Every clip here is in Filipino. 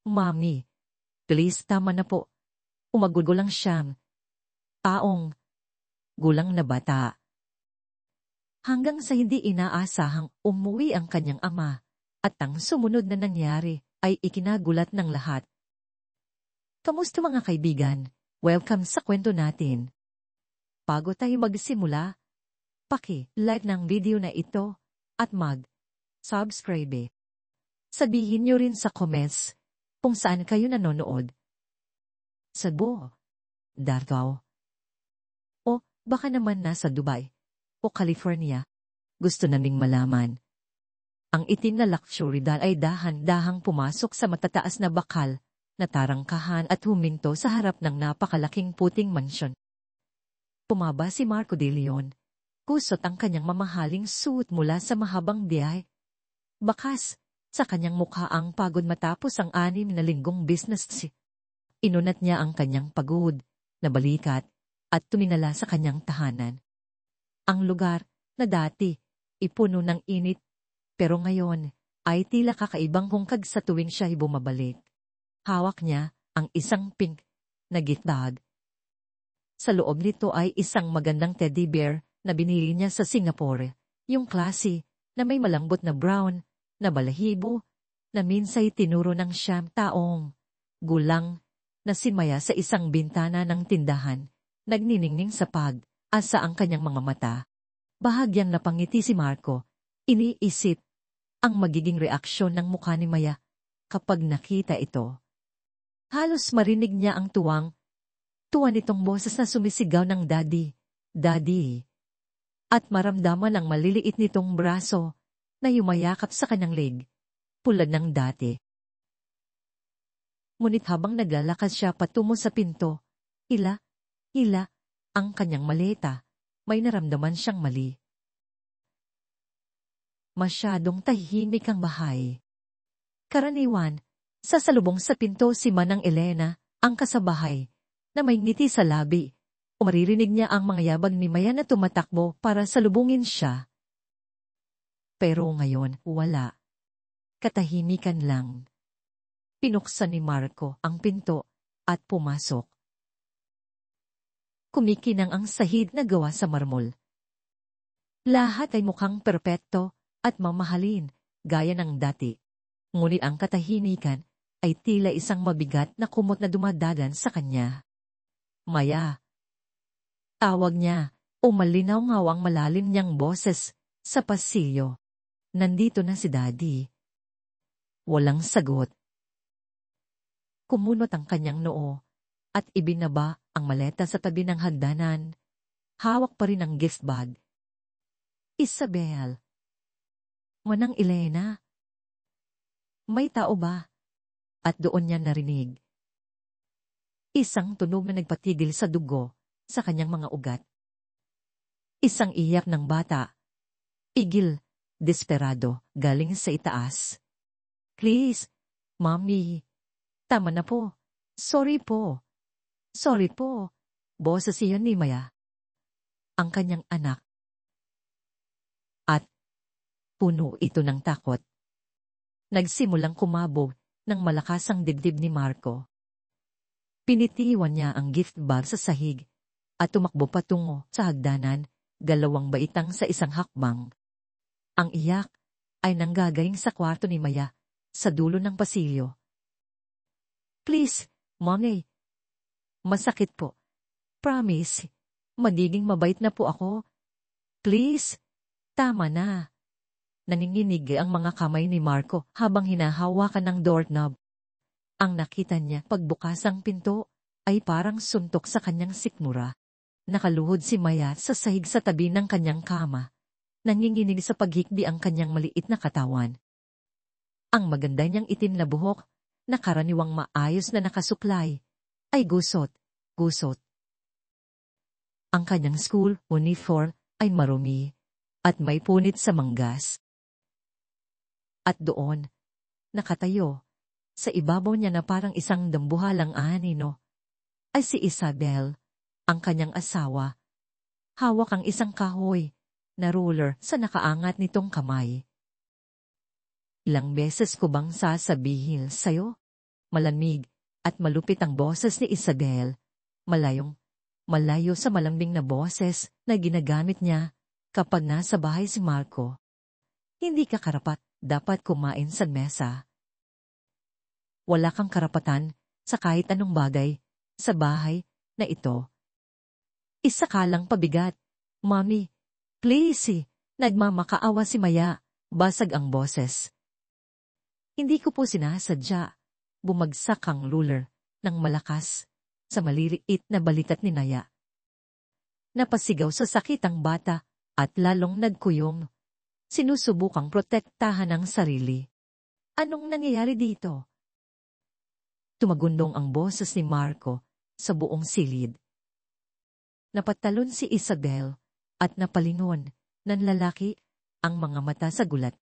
Mami, please tama na po. Umagugulang siyang taong gulang na bata. Hanggang sa hindi inaasahang umuwi ang kanyang ama at ang sumunod na nangyari ay ikinagulat ng lahat. Kamusta mga kaibigan? Welcome sa kwento natin. Bago tayo magsimula, paki-like ng video na ito at mag-subscribe. Sabihin nyo rin sa comments kung saan kayo nanonood. Cebu, Davao, o baka naman nasa Dubai o California. Gusto naming malaman. Ang itim na luxury doll ay dahan-dahang pumasok sa matataas na bakal na tarangkahan at huminto sa harap ng napakalaking puting mansyon. Pumaba si Marco de Leon. Kusot ang kanyang mamahaling suit mula sa mahabang biyahe. Bakas, sa kanyang mukha ang pagod matapos ang 6 na linggong business. Inunat niya ang kanyang pagod na balikat at tuminala sa kanyang tahanan. Ang lugar na dati ipuno ng init pero ngayon ay tila kakaibang hungkag sa tuwing siya ay bumabalik. Hawak niya ang isang pink na gift bag. Sa loob nito ay isang magandang teddy bear na binili niya sa Singapore, yung klase na may malambot na brown na balahibo na minsay tinuro ng siyam taong gulang na si Maya sa isang bintana ng tindahan. Nagniningning sa pag-asa ang kanyang mga mata. Bahagyang napangiti si Marco. Iniisip ang magiging reaksyon ng mukha ni Maya kapag nakita ito. Halos marinig niya ang tuwa nitong boses na sumisigaw ng daddy, daddy. At maramdaman ang maliliit nitong braso na yumayakap sa kanyang leg, pulad ng dati. Ngunit habang naglalakad siya patungo sa pinto, hila, ang kanyang maleta, may naramdaman siyang mali. Masyadong tahimik ang bahay. Karaniwan, sasalubong sa pinto si Manang Elena, ang kasabahay, na may ngiti sa labi. Maririnig niya ang mga yabag ni Maya na tumatakbo para salubungin siya. Pero ngayon, wala. Katahimikan lang. Pinuksan ni Marco ang pinto at pumasok. Kumikinang ang sahig na gawa sa marmol. Lahat ay mukhang perpekto at mamahalin, gaya ng dati. Ngunit ang katahimikan ay tila isang mabigat na kumot na dumadagan sa kanya. Maya. Tawag niya, malinaw-ngaw ang malalim niyang boses sa pasilyo. Nandito na si Daddy. Walang sagot. Kumunot ang kanyang noo at ibinaba ang maleta sa tabi ng hagdanan. Hawak pa rin ang gift bag. Isabel. Manang Elena. May tao ba? At doon niya narinig. Isang tunog na nagpatigil sa dugo sa kanyang mga ugat. Isang iyak ng bata. Igil, desperado, galing sa itaas. Please, Mommy. Tama na po. Sorry po. Sorry po. Boses iyon ni Maya. Ang kanyang anak. At puno ito ng takot. Nagsimulang kumabog ng malakas ang dibdib ni Marco. Pinitiwan niya ang gift bag sa sahig at tumakbo patungo sa hagdanan, 2 baitang sa isang hakbang. Ang iyak ay nanggagaling sa kwarto ni Maya sa dulo ng pasilyo. Please, Mommy. Masakit po. Promise, magiging mabait na po ako. Please, tama na. Naninginig ang mga kamay ni Marco habang hinahawakan ng doorknob. Ang nakita niya pagbukas ang pinto ay parang suntok sa kanyang sikmura. Nakaluhod si Maya sa sahig sa tabi ng kanyang kama. Nanginginig sa paghikbi ang kanyang maliit na katawan. Ang maganda niyang itim na buhok, na karaniwang maayos na nakasuklay, ay gusot. Ang kanyang school uniform ay marumi at may punit sa manggas. At doon, nakatayo, sa ibabaw niya na parang isang dambuhalang anino, ay si Isabel, ang kanyang asawa. Hawak ang isang kahoy na ruler sa nakaangat nitong kamay. Ilang beses ko bang sasabihin sa'yo? Malamig at malupit ang boses ni Isabel. Malayo sa malambing na boses na ginagamit niya kapag nasa bahay si Marco. Hindi ka karapat dapat kumain sa mesa. Wala kang karapatan sa kahit anong bagay sa bahay na ito. Isa ka lang pabigat. Mommy, please. Nagmamakaawa si Maya. Basag ang boses. Hindi ko po sinasadya. Bumagsak ang ruler ng malakas sa maliliit na balikat ni Naya. Napasigaw sa sakit ang bata at lalong nagkuyom. Sinusubukang protektahan ang sarili. Anong nangyayari dito? Tumagundong ang boses ni Marco sa buong silid. Napatalon si Isabel at napalingon ng lalaki ang mga mata sa gulat.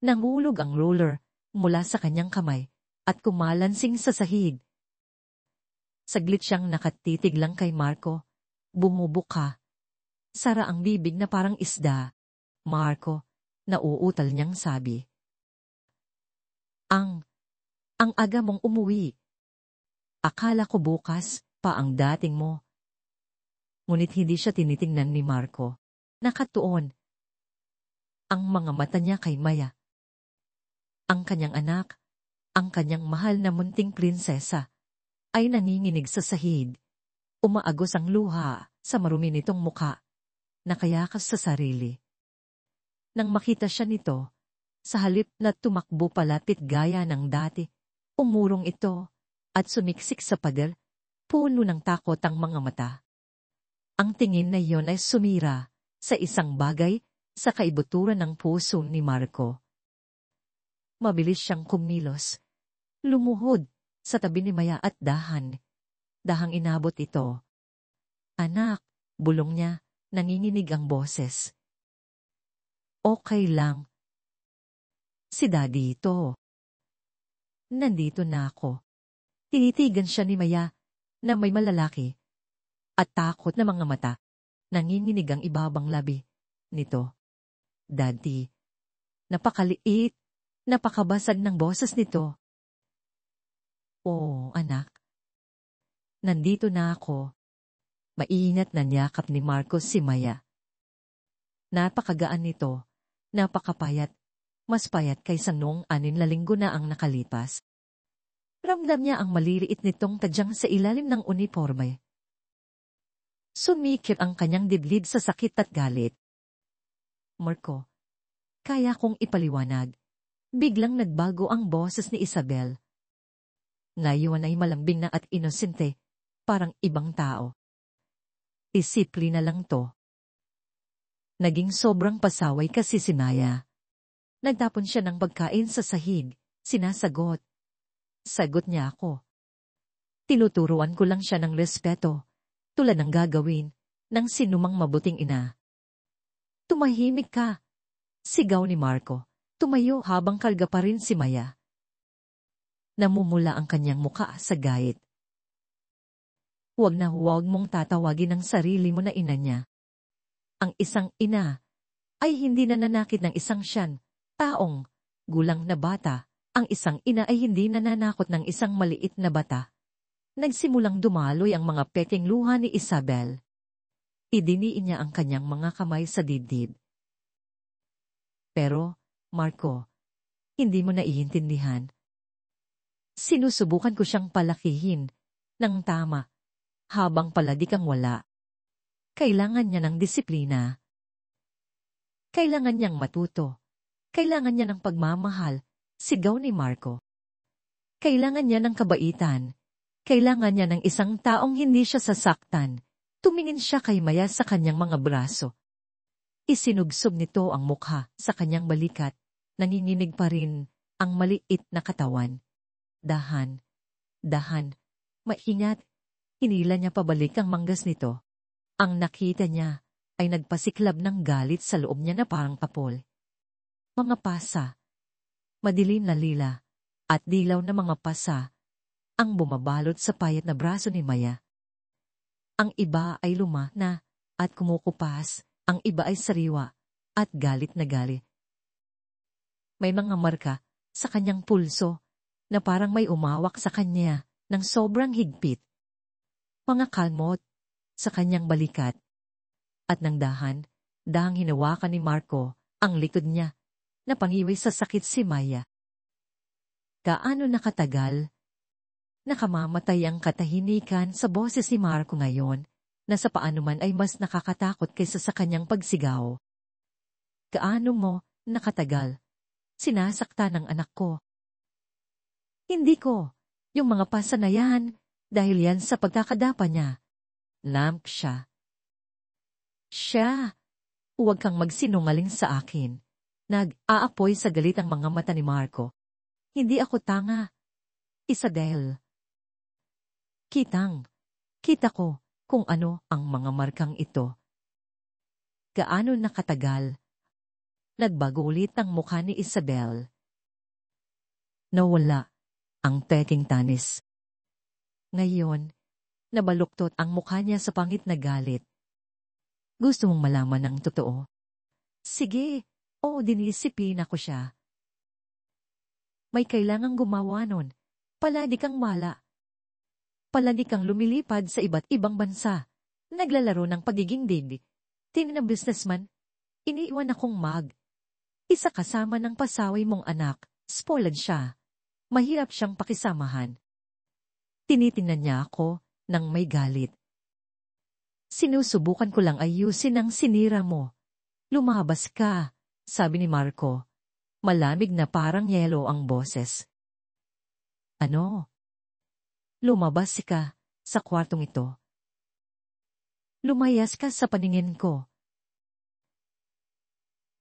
Nangulog ang roller mula sa kanyang kamay at kumalansing sa sahig. Saglit siyang nakatitig lang kay Marco. Bumubuka. Sara ang bibig na parang isda. Marco, nauutal niyang sabi. Ang aga mong umuwi. Akala ko bukas pa ang dating mo. Ngunit hindi siya tinitingnan ni Marco. Nakatuon ang mga mata niya kay Maya. Ang kanyang anak, ang kanyang mahal na munting prinsesa, ay nanginginig sa sahig. Umaagos ang luha sa marumi nitong muka, nakayakas sa sarili. Nang makita siya nito, sa halip na tumakbo palapit gaya ng dati, umurong ito at sumiksik sa pader, puno ng takot ang mga mata. Ang tingin na iyon ay sumira sa isang bagay sa kaibuturan ng puso ni Marco. Mabilis siyang kumilos. Lumuhod sa tabi ni Maya at dahang inabot ito. Anak, bulong niya, nanginginig ang boses. Okay lang. Si Daddy ito. Nandito na ako. Tinitigan siya ni Maya na may malalaki at takot na mga mata. Nanginginig ang ibabang labi nito. Daddy, napakaliit, napakabasag ng boses nito. Oo, anak. Nandito na ako. Maingat na niyakap ni Marcos si Maya. Napakagaan nito, napakapayat, mas payat kaysa noong 6 na linggo na ang nakalipas. Ramdam niya ang maliliit nitong tadyang sa ilalim ng uniforme. Sumikip ang kanyang dibdib sa sakit at galit. Marco, kaya kong ipaliwanag. Biglang nagbago ang boses ni Isabel. Ngayon ay malambing na at inosente, parang ibang tao. Disiplina lang to. Naging sobrang pasaway kasi si Maya. Nagtapon siya ng pagkain sa sahig, sinasagot. Sagot niya ako. Tinuturuan ko lang siya ng respeto, tulad ng gagawin ng sinumang mabuting ina. Tumahimik ka, sigaw ni Marco. Tumayo habang kalga pa rin si Maya. Namumula ang kanyang muka sa gayet. Huwag mong tatawagin ang sarili mo na ina niya. Ang isang ina ay hindi nananakit ng isang taong gulang na bata. Ang isang ina ay hindi nananakot ng isang maliit na bata. Nagsimulang dumaloy ang mga peking luha ni Isabel. Idiniin niya ang kanyang mga kamay sa dibdib. Pero, Marco, hindi mo naiintindihan. Sinusubukan ko siyang palakihin ng tama habang palagi kang wala. Kailangan niya ng disiplina. Kailangan niyang matuto. Kailangan niya ng pagmamahal, sigaw ni Marco. Kailangan niya ng kabaitan. Kailangan niya ng isang taong hindi siya sasaktan. Tumingin siya kay Maya sa kanyang mga braso. Isinugsob nito ang mukha sa kanyang balikat. Nanginginig pa rin ang maliit na katawan. Dahan, maingat, hinila niya pabalik ang manggas nito. Ang nakita niya ay nagpasiklab ng galit sa loob niya na parang kapol. Mga pasa, madilim na lila, at dilaw na mga pasa, ang bumabalot sa payat na braso ni Maya. Ang iba ay luma na at kumukupas, ang iba ay sariwa at galit na galit. May mga marka sa kanyang pulso na parang may umawak sa kanya ng sobrang higpit. Mga kalmot sa kanyang balikat. At nang dahang hinawakan ni Marco ang likod niya, na pangiwi sa sakit si Maya. Gaano nakatagal? Nakamamatay ang katahimikan sa boses ni Marco ngayon, na sa paano man ay mas nakakatakot kaysa sa kanyang pagsigaw. Gaano mo nakatagal? Sinasakta ng anak ko. Hindi ko. Yung mga pasa na yan, dahil yan sa pagkakadapa niya. Lamp siya. Siya. Huwag kang magsinungaling sa akin. Nag-aapoy sa galit ang mga mata ni Marco. Hindi ako tanga. Isabel. Kita ko kung ano ang mga markang ito. Gaano nakatagal? Nagbago ulit ang mukha ni Isabel. Nawala ang peking tanis. Ngayon, nabaluktot ang mukha niya sa pangit na galit. Gusto mong malaman ang totoo? Sige, dinisipin ako siya. May kailangang gumawa nun. Palagi kang wala. Palagi kang lumilipad sa iba't ibang bansa. Naglalaro ng pagiging dig. Na businessman. Iniiwan akong isa kasama ng pasaway mong anak. Spoiled siya. Mahirap siyang pakisamahan. Tinitingnan niya ako nang may galit. Sinusubukan ko lang ayusin ang sinira mo. Lumabas ka, sabi ni Marco. Malamig na parang yelo ang boses. Ano? Lumabas ka sa kwartong ito. Lumayas ka sa paningin ko.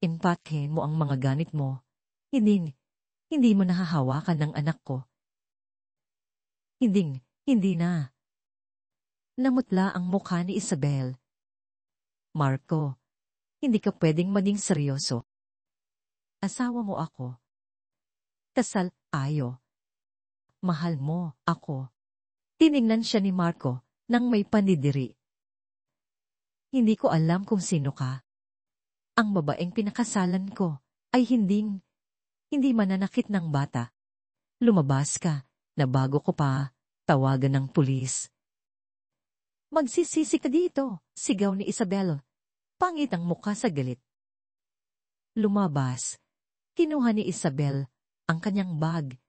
Impathin mo ang mga ganit mo. Hindi mo nahahawakan ng anak ko. Hindi na. Namutla ang mukha ni Isabel. Marco, hindi ka pwedeng maging seryoso. Asawa mo ako. Kasal tayo. Mahal mo ako. Tiningnan siya ni Marco nang may pandidiri. Hindi ko alam kung sino ka. Ang babaeng pinakasalan ko ay hindi mananakit ng bata. Lumabas ka na bago ko pa tawagan ng pulis. Magsisisi ka dito, sigaw ni Isabel. Pangit ang mukha sa galit. Lumabas. Kinuha ni Isabel ang kanyang bag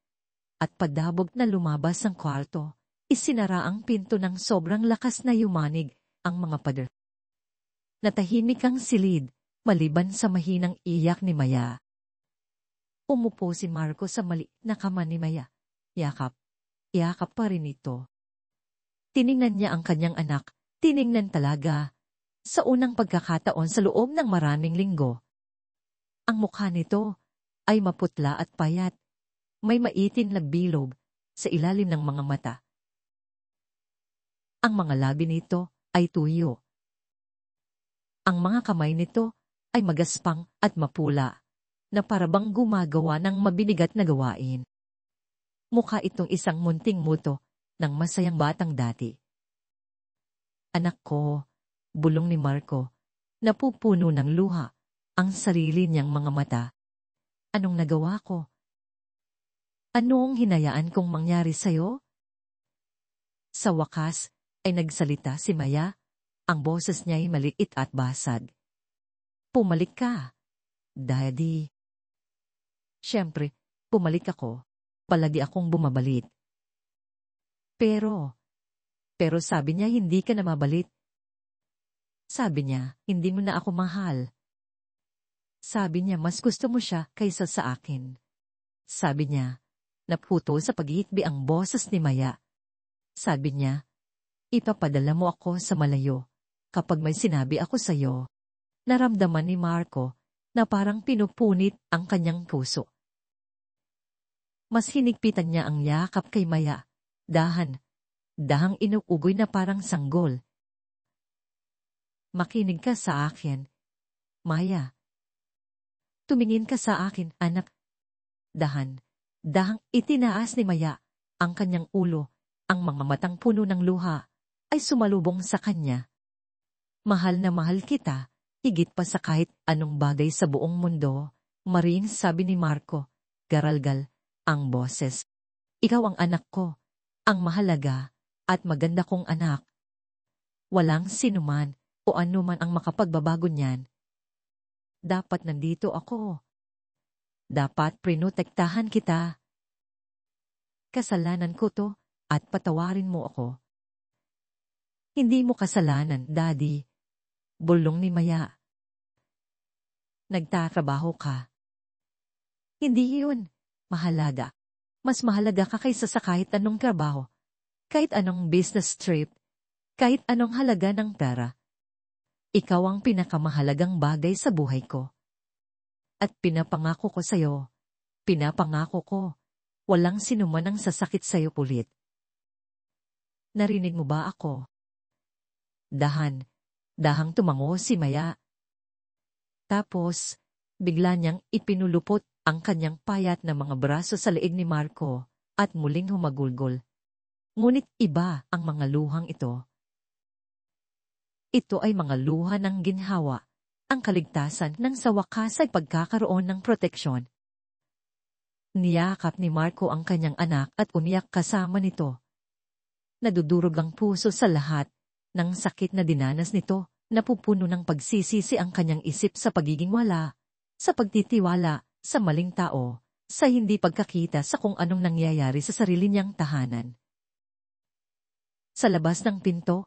at padabog na lumabas ang kwarto. Isinara ang pinto ng sobrang lakas na yumanig ang mga pader. Natahimik ang silid, maliban sa mahinang iyak ni Maya. Umupo si Marco sa maliit na kama ni Maya. Yakap pa rin ito. Tiningnan niya ang kanyang anak, tiningnan talaga. Sa unang pagkakataon sa loob ng maraming linggo. Ang mukha nito ay maputla at payat. May maitim na bilog sa ilalim ng mga mata. Ang mga labi nito ay tuyo. Ang mga kamay nito ay magaspang at mapula, na parabang gumagawa ng mabinigat na gawain. Mukha itong isang munting muto ng masayang batang dati. Anak ko, bulong ni Marco, napupuno ng luha ang sarili niyang mga mata. Anong nagawa ko? Anong hinayaan kong mangyari sa'yo? Sa wakas ay nagsalita si Maya. Ang boses niya ay maliit at basag. Pumalik ka, Daddy. Siyempre, pumalik ako. Palagi akong bumabalik. Pero sabi niya hindi ka na mabalik. Sabi niya, hindi mo na ako mahal. Sabi niya mas gusto mo siya kaysa sa akin. Sabi niya, naputo sa paghihikbi ang boses ni Maya. Sabi niya, ipapadala mo ako sa malayo kapag may sinabi ako sa iyo. Naramdaman ni Marco na parang pinupunit ang kanyang puso. Mas hinigpitan niya ang yakap kay Maya. Dahang inuugoy na parang sanggol. Makinig ka sa akin, Maya. Tumingin ka sa akin, anak. Dahang itinaas ni Maya ang kanyang ulo, ang mga matang puno ng luha ay sumalubong sa kanya. Mahal na mahal kita, higit pa sa kahit anong bagay sa buong mundo, maring sabi ni Marco, garalgal ang boses. Ikaw ang anak ko, ang mahalaga at maganda kong anak. Walang sinuman o anuman ang makapagbabago niyan. Dapat nandito ako. Dapat prinotektahan kita. Kasalanan ko to at patawarin mo ako. Hindi mo kasalanan, Daddy. Bulong ni Maya. Nagtatrabaho ka. Hindi yun. Mahalaga. Mas mahalaga ka kaysa sa kahit anong trabaho, kahit anong business trip, kahit anong halaga ng pera. Ikaw ang pinakamahalagang bagay sa buhay ko. At pinapangako ko sa'yo, walang sinuman ang sasakit sa'yo ulit. Narinig mo ba ako? Dahang tumango si Maya. Tapos, bigla niyang ipinulupot ang kanyang payat na mga braso sa leeg ni Marco at muling humagulgol. Ngunit iba ang mga luhang ito. Ito ay mga luha ng ginhawa, ang kaligtasan ng sa wakas ay pagkakaroon ng proteksyon. Niyakap ni Marco ang kanyang anak at umiyak kasama nito. Nadudurog ang puso sa lahat ng sakit na dinanas nito, napupuno ng pagsisisi ang kanyang isip sa pagiging wala, sa pagtitiwala, sa maling tao, sa hindi pagkakita sa kung anong nangyayari sa sarili niyang tahanan. Sa labas ng pinto,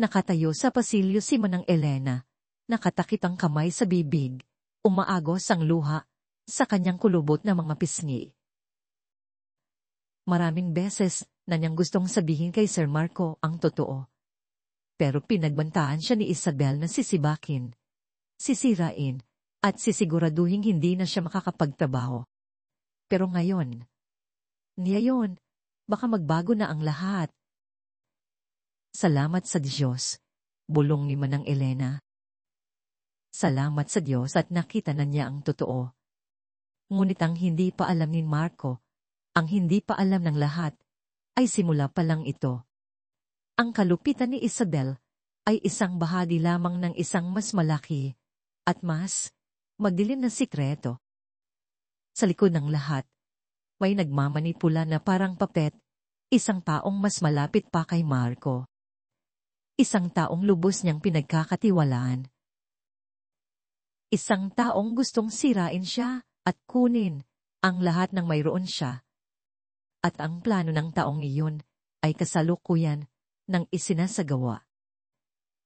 nakatayo sa pasilyo si Manang Elena, nakatakip ang kamay sa bibig, umaagos ang luha sa kanyang kulubot na mga pisngi. Maraming beses na niyang gustong sabihin kay Sir Marco ang totoo. Pero pinagbantaan siya ni Isabel na sisibakin, sisirain, at sisiguraduhin hindi na siya makakapagtrabaho. Pero ngayon, baka magbago na ang lahat. Salamat sa Diyos, bulong ni Manang Elena. Salamat sa Diyos at nakita na niya ang totoo. Ngunit ang hindi pa alam ni Marco, ang hindi pa alam ng lahat, ay simula pa lang ito. Ang kalupitan ni Isabel ay isang bahagi lamang ng isang mas malaki at mas magdilim na sikreto. Sa likod ng lahat, may nagmamanipula na parang papet, isang taong mas malapit pa kay Marco. Isang taong lubos niyang pinagkakatiwalaan. Isang taong gustong sirain siya at kunin ang lahat ng mayroon siya. At ang plano ng taong iyon ay kasalukuyan ng isinasagawa.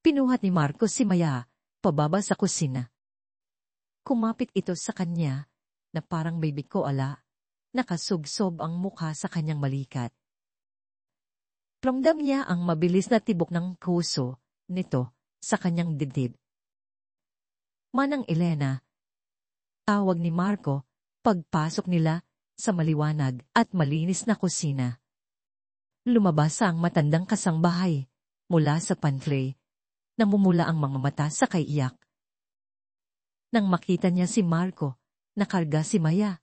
Pinuhat ni Marco si Maya pababa sa kusina. Kumapit ito sa kanya na parang may biko-ala, nakasubsob ang mukha sa kanyang balikat. Ramdam niya ang mabilis na tibok ng puso nito sa kanyang dibdib. Manang Elena, tawag ni Marco pagpasok nila sa maliwanag at malinis na kusina. Lumabas ang matandang kasangbahay mula sa pantry, namumula ang mga mata sa kaiyak. Nang makita niya si Marco, nakarga si Maya.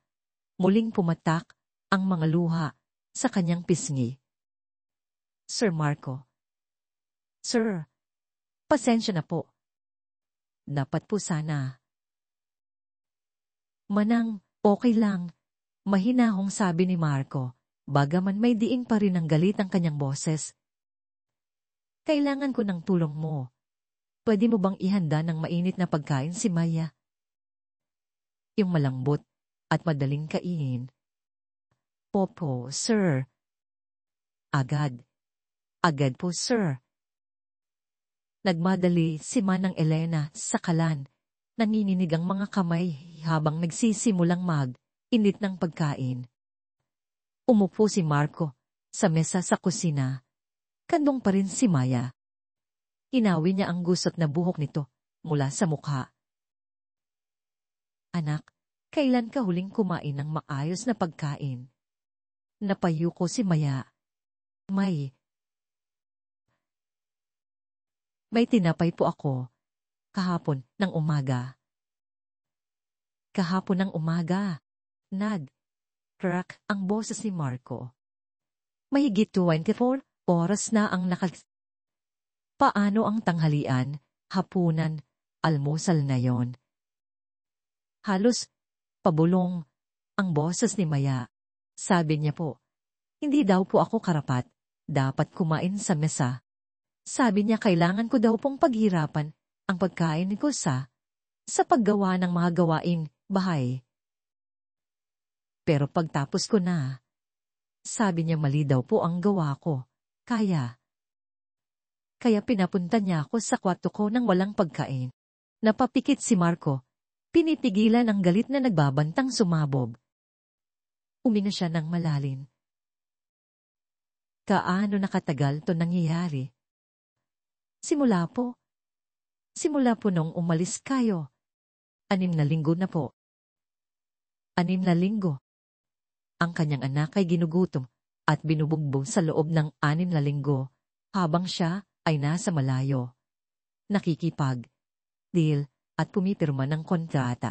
Muling pumatak ang mga luha sa kanyang pisngi. Sir Marco. Sir, pasensya na po. Dapat po sana. Manang, okay lang. Mahinahong sabi ni Marco, bagaman may diing pa rin ang galit ang kanyang boses. Kailangan ko ng tulong mo. Pwede mo bang ihanda ng mainit na pagkain si Maya? Yung malambot at madaling kainin. Opo, sir. Agad po, sir. Nagmadali si Manang Elena sa kalan. Nanginginig ang mga kamay habang nagsisimulang mag-init ng pagkain. Umupo si Marco sa mesa sa kusina. Kandong pa rin si Maya. Hinawi niya ang gusot na buhok nito mula sa mukha. Anak, kailan ka huling kumain ng maayos na pagkain? Napayuko si Maya. May tinapay po ako. Kahapon ng umaga. Kahapon ng umaga. Crack ang boses ni Marco. Mahigit 24 oras na ang Paano ang tanghalian, hapunan, almusal na yon? Halos pabulong ang boses ni Maya. Sabi niya po, Hindi daw po ako karapat. Dapat kumain sa mesa. Sabi niya kailangan ko daw pong paghirapan ang pagkain ko sa paggawa ng mga gawaing bahay. Pero pagtapos ko na, sabi niya mali daw po ang gawa ko. Kaya pinapunta niya ako sa kwarto ko nang walang pagkain. Napapikit si Marco. Pinipigilan ang galit na nagbabantang sumabog. Uminga siya ng malalim. Kaano nakatagal to nangyayari? Simula po nung umalis kayo. 6 na linggo na po. 6 na linggo. Ang kanyang anak ay ginugutom at binubugbog sa loob ng 6 na linggo habang siya ay nasa malayo. Nakikipag-deal at pumipirma ng kontrata.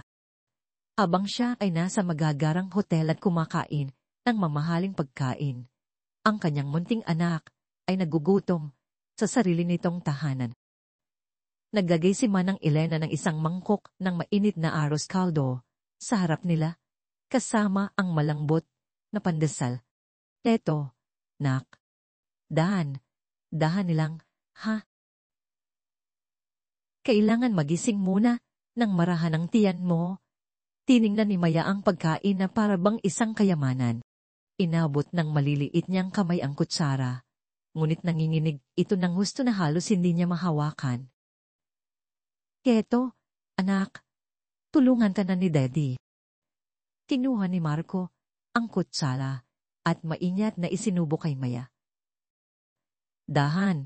Habang siya ay nasa magagarang hotel at kumakain ng mamahaling pagkain, ang kanyang munting anak ay nagugutom sa sarili nitong tahanan. Naglagay si Manang Elena ng isang mangkok ng mainit na arroz caldo sa harap nila, kasama ang malambot na pandesal. Eto, nak. Dahan nilang, ha? Kailangan magising muna nang marahan ang tiyan mo. Tiningnan ni Maya ang pagkain na para bang isang kayamanan. Inabot ng maliliit niyang kamay ang kutsara. Ngunit nanginginig ito ng gusto na halos hindi niya mahawakan. Keto, anak, tulungan ka na ni Daddy. Kinuha ni Marco ang kutsara at maingat na isinubo kay Maya. Dahan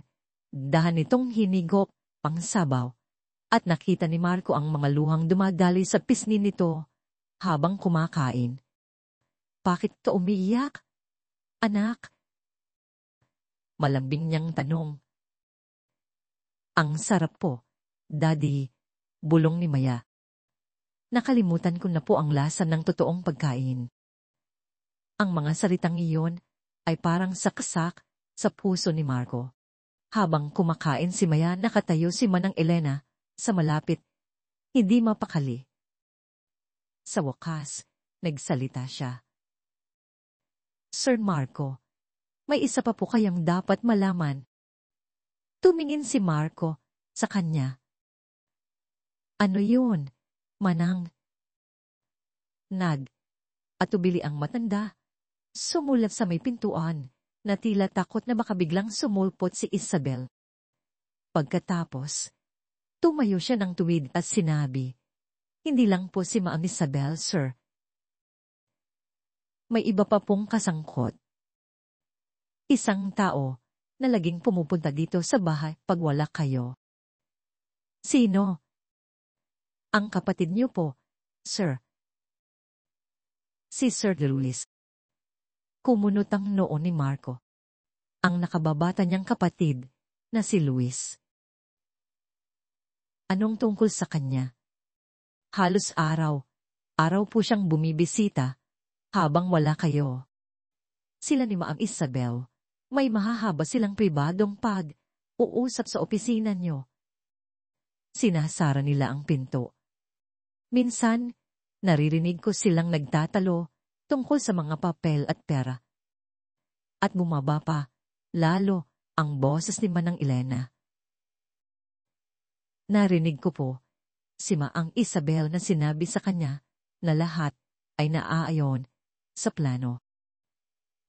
itong hinigop pang sabaw at nakita ni Marco ang mga luhang dumadali sa pisngi nito habang kumakain. Bakit ka umiiyak, anak? Malambing niyang tanong. Ang sarap po, Daddy, bulong ni Maya. Nakalimutan ko na po ang lasa ng totoong pagkain. Ang mga salitang iyon ay parang saksak sa puso ni Marco. Habang kumakain si Maya, nakatayo si Manang Elena sa malapit, hindi mapakali. Sa wakas, nagsalita siya. Sir Marco, may isa pa po kayang dapat malaman. Tumingin si Marco sa kanya. Ano yun, Manang? Atubili ang matanda. Sumulat sa may pintuan na tila takot na baka biglang sumulpot si Isabel. Pagkatapos, tumayo siya ng tuwid at sinabi, hindi lang po si Ma'am Isabel, sir. May iba pa pong kasangkot. Isang tao na laging pumupunta dito sa bahay pag wala kayo. Sino? Ang kapatid niyo po, sir. Si Sir Luis. Kumunot ang noo ni Marco. Ang nakababata niyang kapatid na si Luis. Anong tungkol sa kanya? Halos araw po siyang bumibisita habang wala kayo. Sila ni Ma'am Isabel, may mahahaba silang pribadong pag-uusap sa opisina niyo. Sinasara nila ang pinto. Minsan, naririnig ko silang nagtatalo tungkol sa mga papel at pera. At bumaba pa, lalo, ang boses ni Manang Elena. Narinig ko po, si Maang Isabel na sinabi sa kanya na lahat ay naaayon sa plano.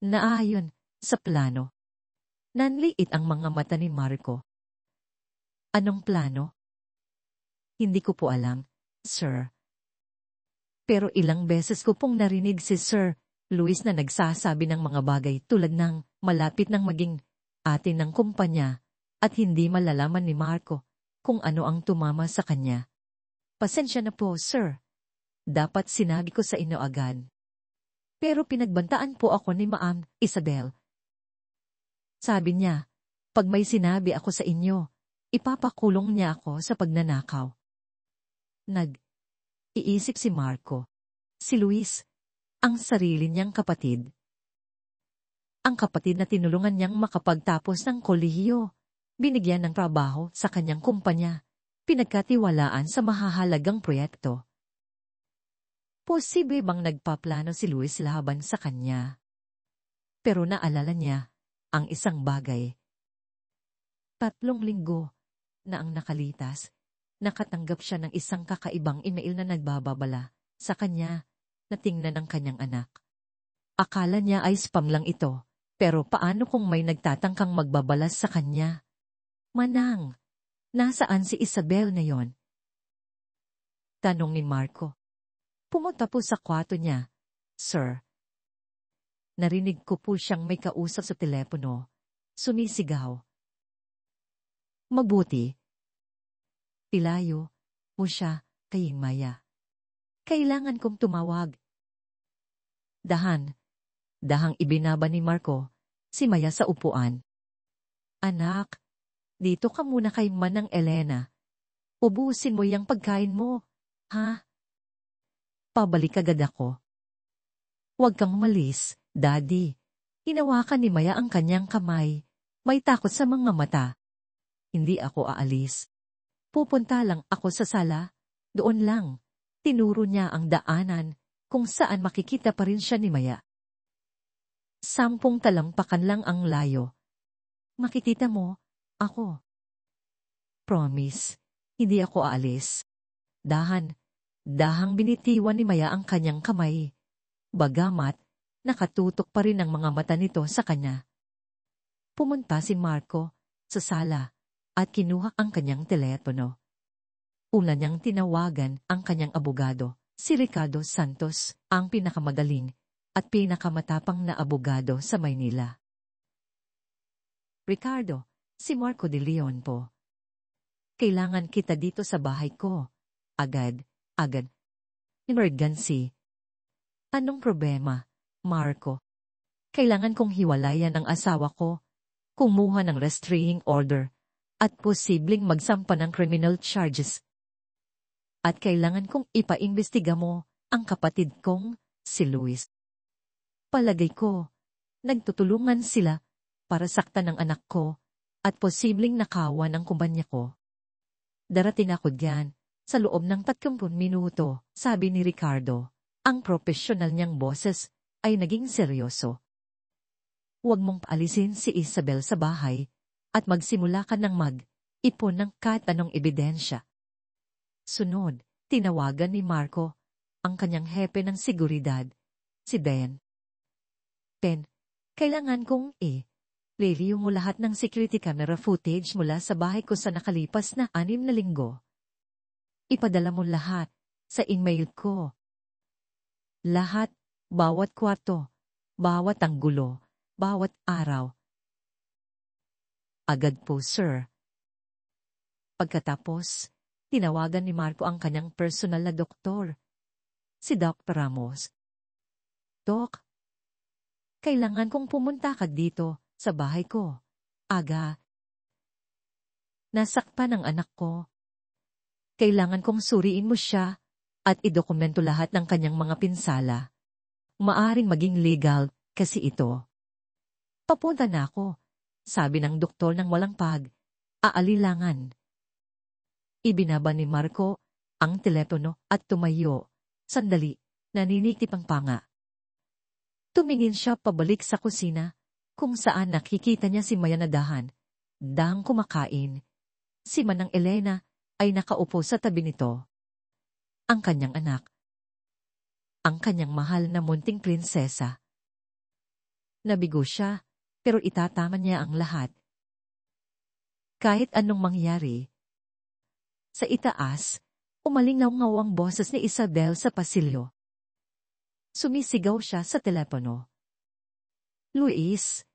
Naayon sa plano. Nanliit ang mga mata ni Marco. Anong plano? Hindi ko po alam, sir. Pero ilang beses ko pong narinig si Sir Luis na nagsasabi ng mga bagay tulad ng malapit ng maging atin ng kumpanya at hindi malalaman ni Marco kung ano ang tumama sa kanya. Pasensya na po, sir. Dapat sinabi ko sa inyo agad. Pero pinagbantaan po ako ni Ma'am Isabel. Sabi niya, pag may sinabi ako sa inyo, ipapakulong niya ako sa pagnanakaw. Iisip si Marco. Si Luis, ang sarili niyang kapatid. Ang kapatid na tinulungan niyang makapagtapos ng kolehiyo, binigyan ng trabaho sa kanyang kumpanya, pinagkatiwalaan sa mahahalagang proyekto. Posible bang nagpaplano si Luis laban sa kanya? Pero naalala niya ang isang bagay. 3 linggo na ang nakalitas, nakatanggap siya ng isang kakaibang email na nagbababala sa kanya na tingnan ng kanyang anak. Akala niya ay spam lang ito, pero paano kung may nagtatangkang magbabalas sa kanya? Manang, nasaan si Isabel ngayon? Tanong ni Marco. Pumunta po sa kwarto niya, sir. Narinig ko po siyang may kausap sa telepono. Sumisigaw. Mabuti. Pilayo mo siya kay Maya. Kailangan kong tumawag. Dahang ibinaba ni Marco si Maya sa upuan. Anak, dito ka muna kay Manang Elena. Ubusin mo yung pagkain mo, ha? Pabalik agad ako. Huwag kang umalis, Daddy. Hinawakan ni Maya ang kanyang kamay. May takot sa mga mata. Hindi ako aalis. Pupunta lang ako sa sala. Doon lang. Tinuro niya ang daanan kung saan makikita pa rin siya ni Maya. 10 talampakan lang ang layo. Makikita mo, ako. Promise, hindi ako aalis. Dahang binitiwan ni Maya ang kanyang kamay. Bagamat, nakatutok pa rin ang mga mata nito sa kanya. Pumunta si Marco sa sala at kinuha ang kanyang telepono. Una niyang tinawagan ang kanyang abogado, si Ricardo Santos, ang pinakamagaling at pinakamatapang na abogado sa Maynila. Ricardo, si Marco de Leon po. Kailangan kita dito sa bahay ko. Agad. Emergency. Anong problema, Marco? Kailangan kong hiwalayan ang asawa ko, kumuha ng restraining order, at posibleng magsampa ng criminal charges. At kailangan kong ipaimbestiga mo ang kapatid kong, si Luis. Palagay ko, nagtutulungan sila para saktan ang anak ko at posibleng nakawan ang kumpanya ko. Darating ako diyan sa loob ng 30 minuto, sabi ni Ricardo. Ang profesional niyang boses ay naging seryoso. Huwag mong paalisin si Isabel sa bahay at magsimula ka ng mag-ipon ng kahit anong ebidensya. Sunod, tinawagan ni Marco ang kanyang hepe ng seguridad, si Ben. Ben, kailangan kong review mo lahat ng security camera footage mula sa bahay ko sa nakalipas na 6 na linggo. Ipadala mo lahat sa email ko. Lahat, bawat kwarto, bawat anggulo, bawat araw. Agad po, sir. Pagkatapos, tinawagan ni Marco ang kanyang personal na doktor, si Dr. Ramos. Dok, kailangan kong pumunta ka dito sa bahay ko. Aga. Nasaktan ang anak ko. Kailangan kong suriin mo siya at idokumento lahat ng kanyang mga pinsala. Maaring maging legal kasi ito. Papunta na ako, sabi ng doktor ng walang aalilangan. Ibinaba ni Marco ang telepono at tumayo. Sandali, naninikip ang panga. Tumingin siya pabalik sa kusina, kung saan nakikita niya si Maya na dahang kumakain. Si Manang Elena ay nakaupo sa tabi nito. Ang kanyang anak. Ang kanyang mahal na munting prinsesa. Nabigo siya, pero itatama niya ang lahat. Kahit anong mangyari. Sa itaas, umalingaw-ngaw ang boses ni Isabel sa pasilyo. Sumisigaw siya sa telepono. Luis,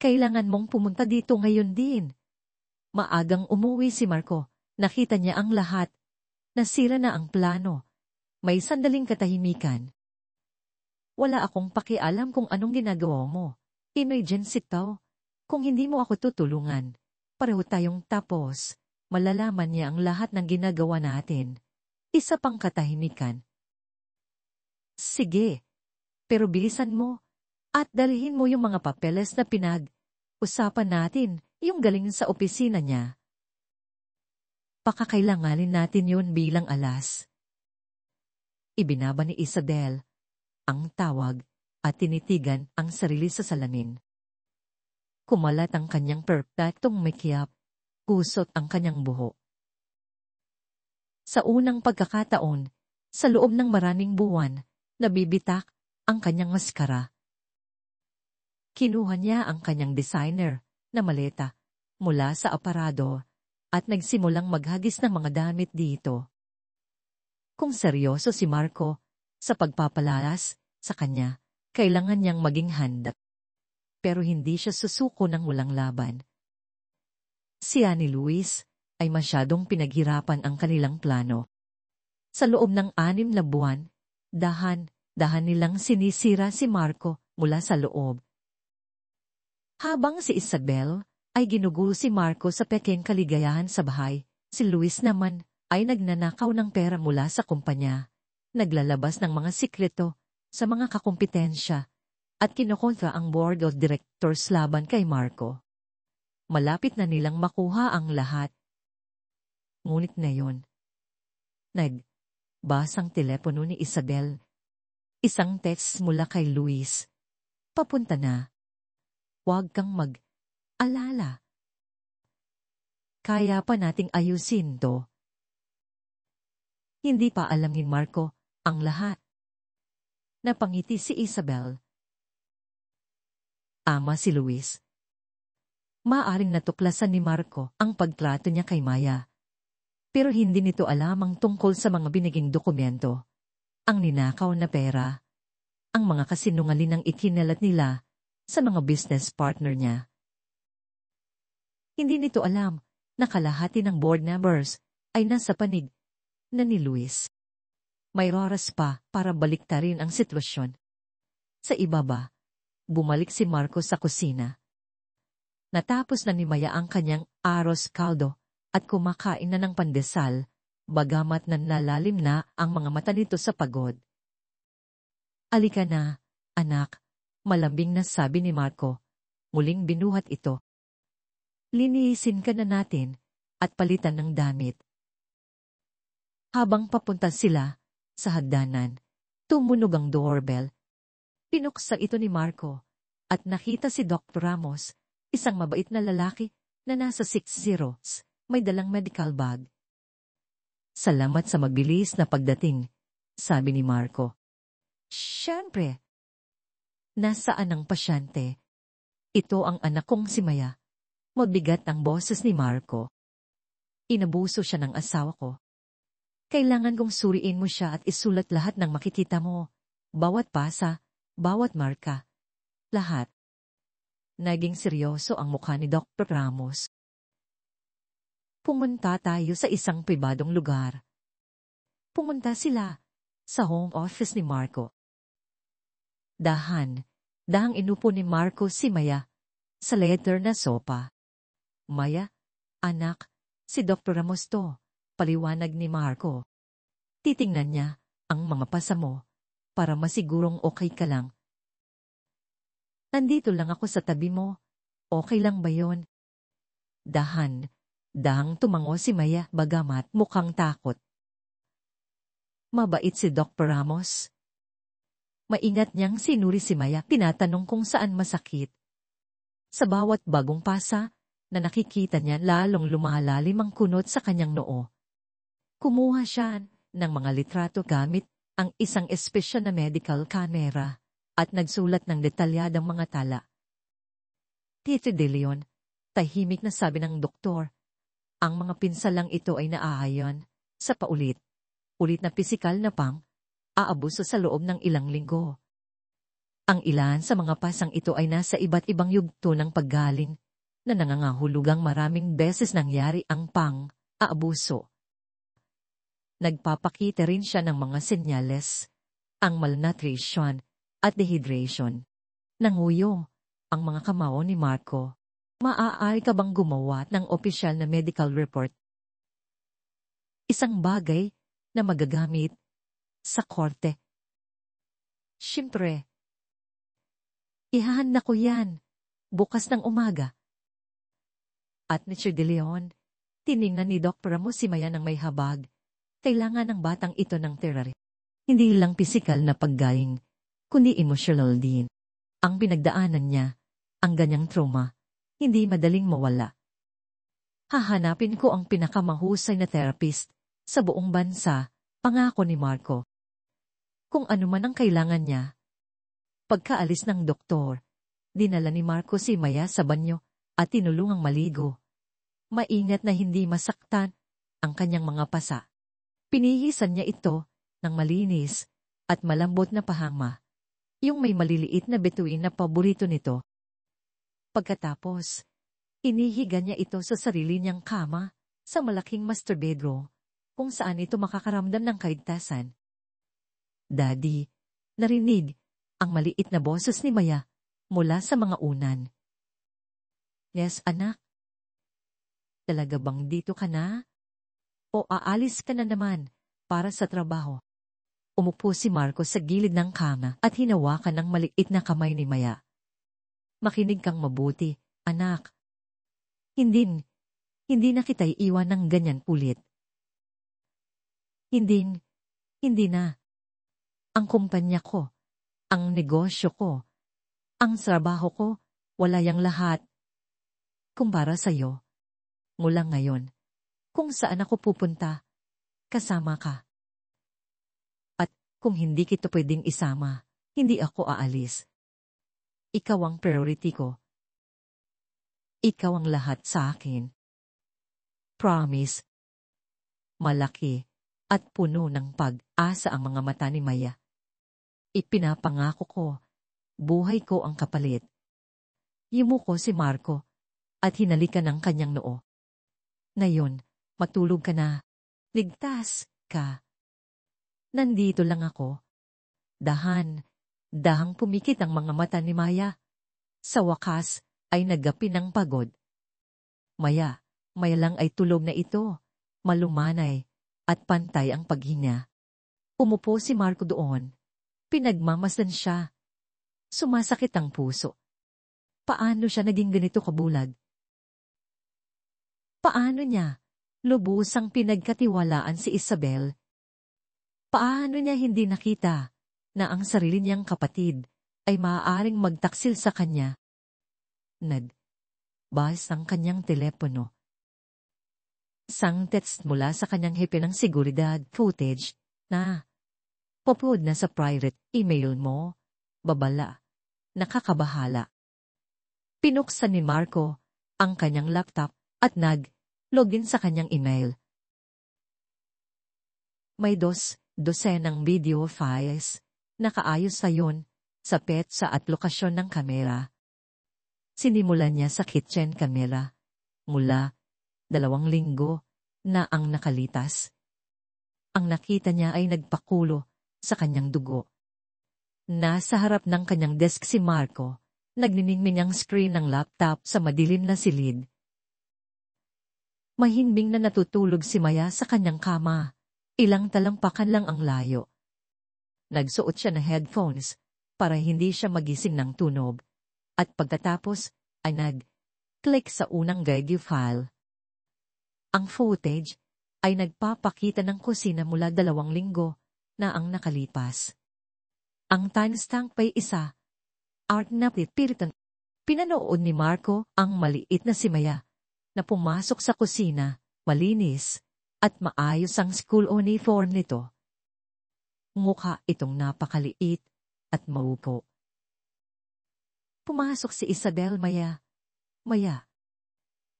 kailangan mong pumunta dito ngayon din. Maagang umuwi si Marco. Nakita niya ang lahat. Nasira na ang plano. May sandaling katahimikan. Wala akong pakialam kung anong ginagawa mo. Emergency to. Kung hindi mo ako tutulungan, pareho tayong tapos. Malalaman niya ang lahat ng ginagawa natin. Isa pang katahimikan. Sige, pero bilisan mo at dalhin mo yung mga papeles na pinag-usapan natin, yung galing sa opisina niya. Pakakailanganin natin yun bilang alas. Ibinaba ni Isabel ang tawag at tinitigan ang sarili sa salamin. Kumalat ang kanyang perpektong makiap, kusot ang kanyang buhok. Sa unang pagkakataon, sa loob ng maraming buwan, nabibitak ang kanyang maskara. Kinuha niya ang kanyang designer na maleta mula sa aparador at nagsimulang maghagis ng mga damit dito. Kung seryoso si Marco sa pagpapalayas sa kanya, kailangan niyang maging handa. Pero hindi siya susuko ng walang laban. Si ni Luis ay masyadong pinaghirapan ang kanilang plano. Sa loob ng 6 na buwan, dahan nilang sinisira si Marco mula sa loob. Habang si Isabel ay ginugulo si Marco sa peking kaligayahan sa bahay, si Luis naman ay nagnanakaw ng pera mula sa kumpanya, naglalabas ng mga sikreto sa mga kakumpetensya, at kinokontra ang board of directors laban kay Marco. Malapit na nilang makuha ang lahat. Ngunit ngayon, nagbasang telepono ni Isabel. Isang text mula kay Luis. Papunta na. Huwag kang mag-alala. Kaya pa nating ayusin to. Hindi pa alam ni Marco ang lahat. Napangiti si Isabel. Ama si Luis. Maaring natuklasan ni Marco ang pagtrato niya kay Maya. Pero hindi nito alam ang tungkol sa mga biniging dokumento, ang ninakaw na pera, ang mga kasinungalingang ikinalat nila sa mga business partner niya. Hindi nito alam na kalahati ng board members ay nasa panig na ni Luis. May oras pa para baliktarin ang sitwasyon. Sa ibaba, bumalik si Marco sa kusina. Natapos na ni Maya ang kanyang arroz caldo at kumakain na ng pandesal, bagamat nanlalalim na ang mga mata nito sa pagod. Alika na, anak, malambing na sabi ni Marco. Muling binuhat ito. Linisin ka na natin at palitan ng damit. Habang papunta sila sa hagdanan, tumunog ang doorbell. Pinuksa ito ni Marco at nakita si Dr. Ramos, isang mabait na lalaki na nasa 60s, may dalang medical bag. Salamat sa mabilis na pagdating, sabi ni Marco. Siyempre. Nasaan ang pasyente? Ito ang anak kong si Maya. Mabigat ang boses ni Marco. Inabuso siya ng asawa ko. Kailangan kong suriin mo siya at isulat lahat ng makikita mo. Bawat pasa, bawat marka. Lahat. Naging seryoso ang mukha ni Dr. Ramos. Pumunta tayo sa isang pribadong lugar. Pumunta sila sa home office ni Marco. Dahang inupo ni Marco si Maya sa leather na sopa. Maya, anak, si Dr. Ramos to, paliwanag ni Marco. Titingnan niya ang mga pasa mo para masigurong okay ka lang. Nandito lang ako sa tabi mo. Okay lang ba yon? Dahang tumango si Maya bagamat mukhang takot. Mabait si Dr. Ramos. Maingat niyang sinuri si Maya, tinatanong kung saan masakit. Sa bawat bagong pasa na nakikita niya, lalong lumalalim ang kunot sa kanyang noo. Kumuha siya ng mga litrato gamit ang isang espesyal na medical camera at nagsulat ng detalyadang mga tala. Tito De Leon, tahimik na sabi ng doktor, ang mga pinsalang ito ay naaayon sa paulit-ulit na pisikal na aabuso sa loob ng ilang linggo. Ang ilan sa mga pasang ito ay nasa iba't ibang yugto ng paggaling na nangangahulugang maraming beses nangyari ang aabuso. Nagpapakita rin siya ng mga senyales, ang malnutrition at dehydration. Nanguyo ang mga kamao ni Marco. Maaari ka bang gumawa ng opisyal na medical report? Isang bagay na magagamit sa korte. Siyempre, ihahanda ko yan bukas ng umaga. At ni Sir De Leon, tiningnan ni Dr. Ramos si Maya ng may habag. Kailangan ng batang ito ng therapy. Hindi lang pisikal na paggaling, kundi emotional din. Ang pinagdaanan niya, ang ganyang trauma, hindi madaling mawala. Hahanapin ko ang pinakamahusay na therapist sa buong bansa, pangako ni Marco. Kung ano man ang kailangan niya. Pagkaalis ng doktor, dinala ni Marco si Maya sa banyo at tinulungang maligo. Maingat na hindi masaktan ang kanyang mga pasa. Pinihisan niya ito ng malinis at malambot na pahama, yung may maliliit na bituin na paborito nito. Pagkatapos, inihiga niya ito sa sarili niyang kama sa malaking master bedroom kung saan ito makakaramdam ng kaligtasan. Daddy, narinig ang maliit na boses ni Maya mula sa mga unan. Yes, anak. Talaga bang dito ka na? O aalis ka na naman para sa trabaho? Umupo si Marco sa gilid ng kama at hinawakan ng maliit na kamay ni Maya. Makinig kang mabuti, anak. Hindi na kita iiwan ng ganyan ulit. Hindi na. Ang kumpanya ko, ang negosyo ko, ang trabaho ko, wala yang lahat. Kumpara sa'yo, mula ngayon, kung saan ako pupunta, kasama ka. At kung hindi kita pwedeng isama, hindi ako aalis. Ikaw ang priority ko. Ikaw ang lahat sa akin. Promise. Malaki at puno ng pag-asa ang mga mata ni Maya. Ipinapangako ko, buhay ko ang kapalit. Yumuko si Marco at hinalikan ng kanyang noo. Ngayon, matulog ka na. Ligtas ka. Nandito lang ako. Dahang pumikit ang mga mata ni Maya. Sa wakas ay nagapi ng pagod. Maya lang ay tulog na ito. Malumanay at pantay ang paghinga. Umupo si Marco doon. Pinagmamasdan siya. Sumasakit ang puso. Paano siya naging ganito kabulag? Paano niya lubusang pinagkatiwalaan si Isabel? Paano niya hindi nakita na ang sarili niyang kapatid ay maaaring magtaksil sa kanya? Nagbahas ang kanyang telepono. Sang text mula sa kanyang hepe ng seguridad footage na popload na sa private email mo, babala, nakakabahala. Pinuksan ni Marco ang kanyang laptop at nag-login sa kanyang email. May dosenang video files, nakaayos sa yun, sa petsa at lokasyon ng kamera. Sinimulan niya sa kitchen camera, mula 2 linggo na ang nakalitas. Ang nakita niya ay nagpakulo sa kanyang dugo. Nasa harap ng kanyang desk si Marco, nagniningning ang screen ng laptop sa madilim na silid. Mahimbing na natutulog si Maya sa kanyang kama. Ilang talampakan lang ang layo. Nagsuot siya ng headphones para hindi siya magising ng tunog. At pagkatapos ay nag-click sa unang video file. Ang footage ay nagpapakita ng kusina mula 2 linggo na ang nakalipas. Ang timestamp ay 1 hour na pipiritan. Pinanood ni Marco ang maliit na si Maya na pumasok sa kusina, malinis, at maayos ang school uniform nito. Mukha itong napakaliit at maupo. Pumasok si Isabel Maya.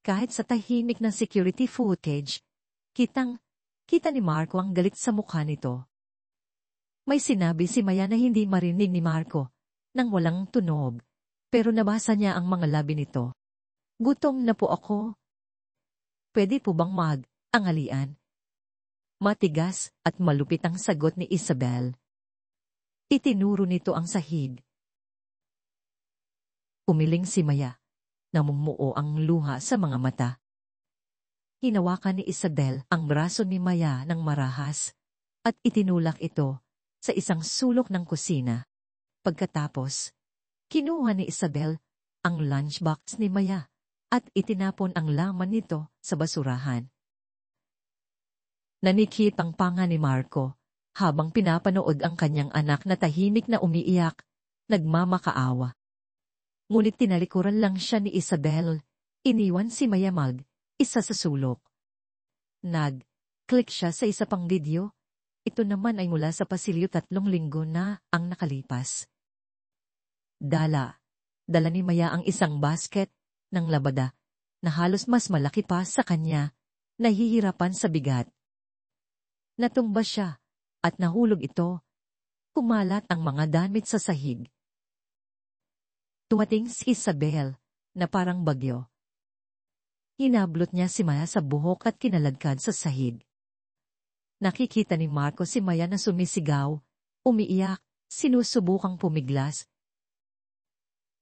Kahit sa tahimik ng security footage, kita ni Marco ang galit sa mukha nito. May sinabi si Maya na hindi marinig ni Marco nang walang tunog, pero nabasa niya ang mga labi nito. Gutom na po ako. Pwede po bang mag-angalian? Matigas at malupit ang sagot ni Isabel. Itinuro nito ang sahig. Umiling si Maya. Namumuo ang luha sa mga mata. Hinawakan ni Isabel ang braso ni Maya ng marahas at itinulak ito sa isang sulok ng kusina. Pagkatapos, kinuha ni Isabel ang lunchbox ni Maya at itinapon ang laman nito sa basurahan. Nanikip ang panga ni Marco habang pinapanood ang kanyang anak na tahimik na umiiyak, nagmamakaawa. Ngunit tinalikuran lang siya ni Isabel, iniwan si Maya isa sa sulok. Nag-click siya sa isa pang video. Ito naman ay mula sa pasilyo 3 linggo na ang nakalipas. Dala ni Maya ang isang basket ng labada na halos mas malaki pa sa kanya, nahihirapan sa bigat. Natumba siya at nahulog ito. Kumalat ang mga damit sa sahig. Tumating si Isabel na parang bagyo. Hinablot niya si Maya sa buhok at kinaladkad sa sahig. Nakikita ni Marco si Maya na sumisigaw, umiiyak, sinusubukang pumiglas.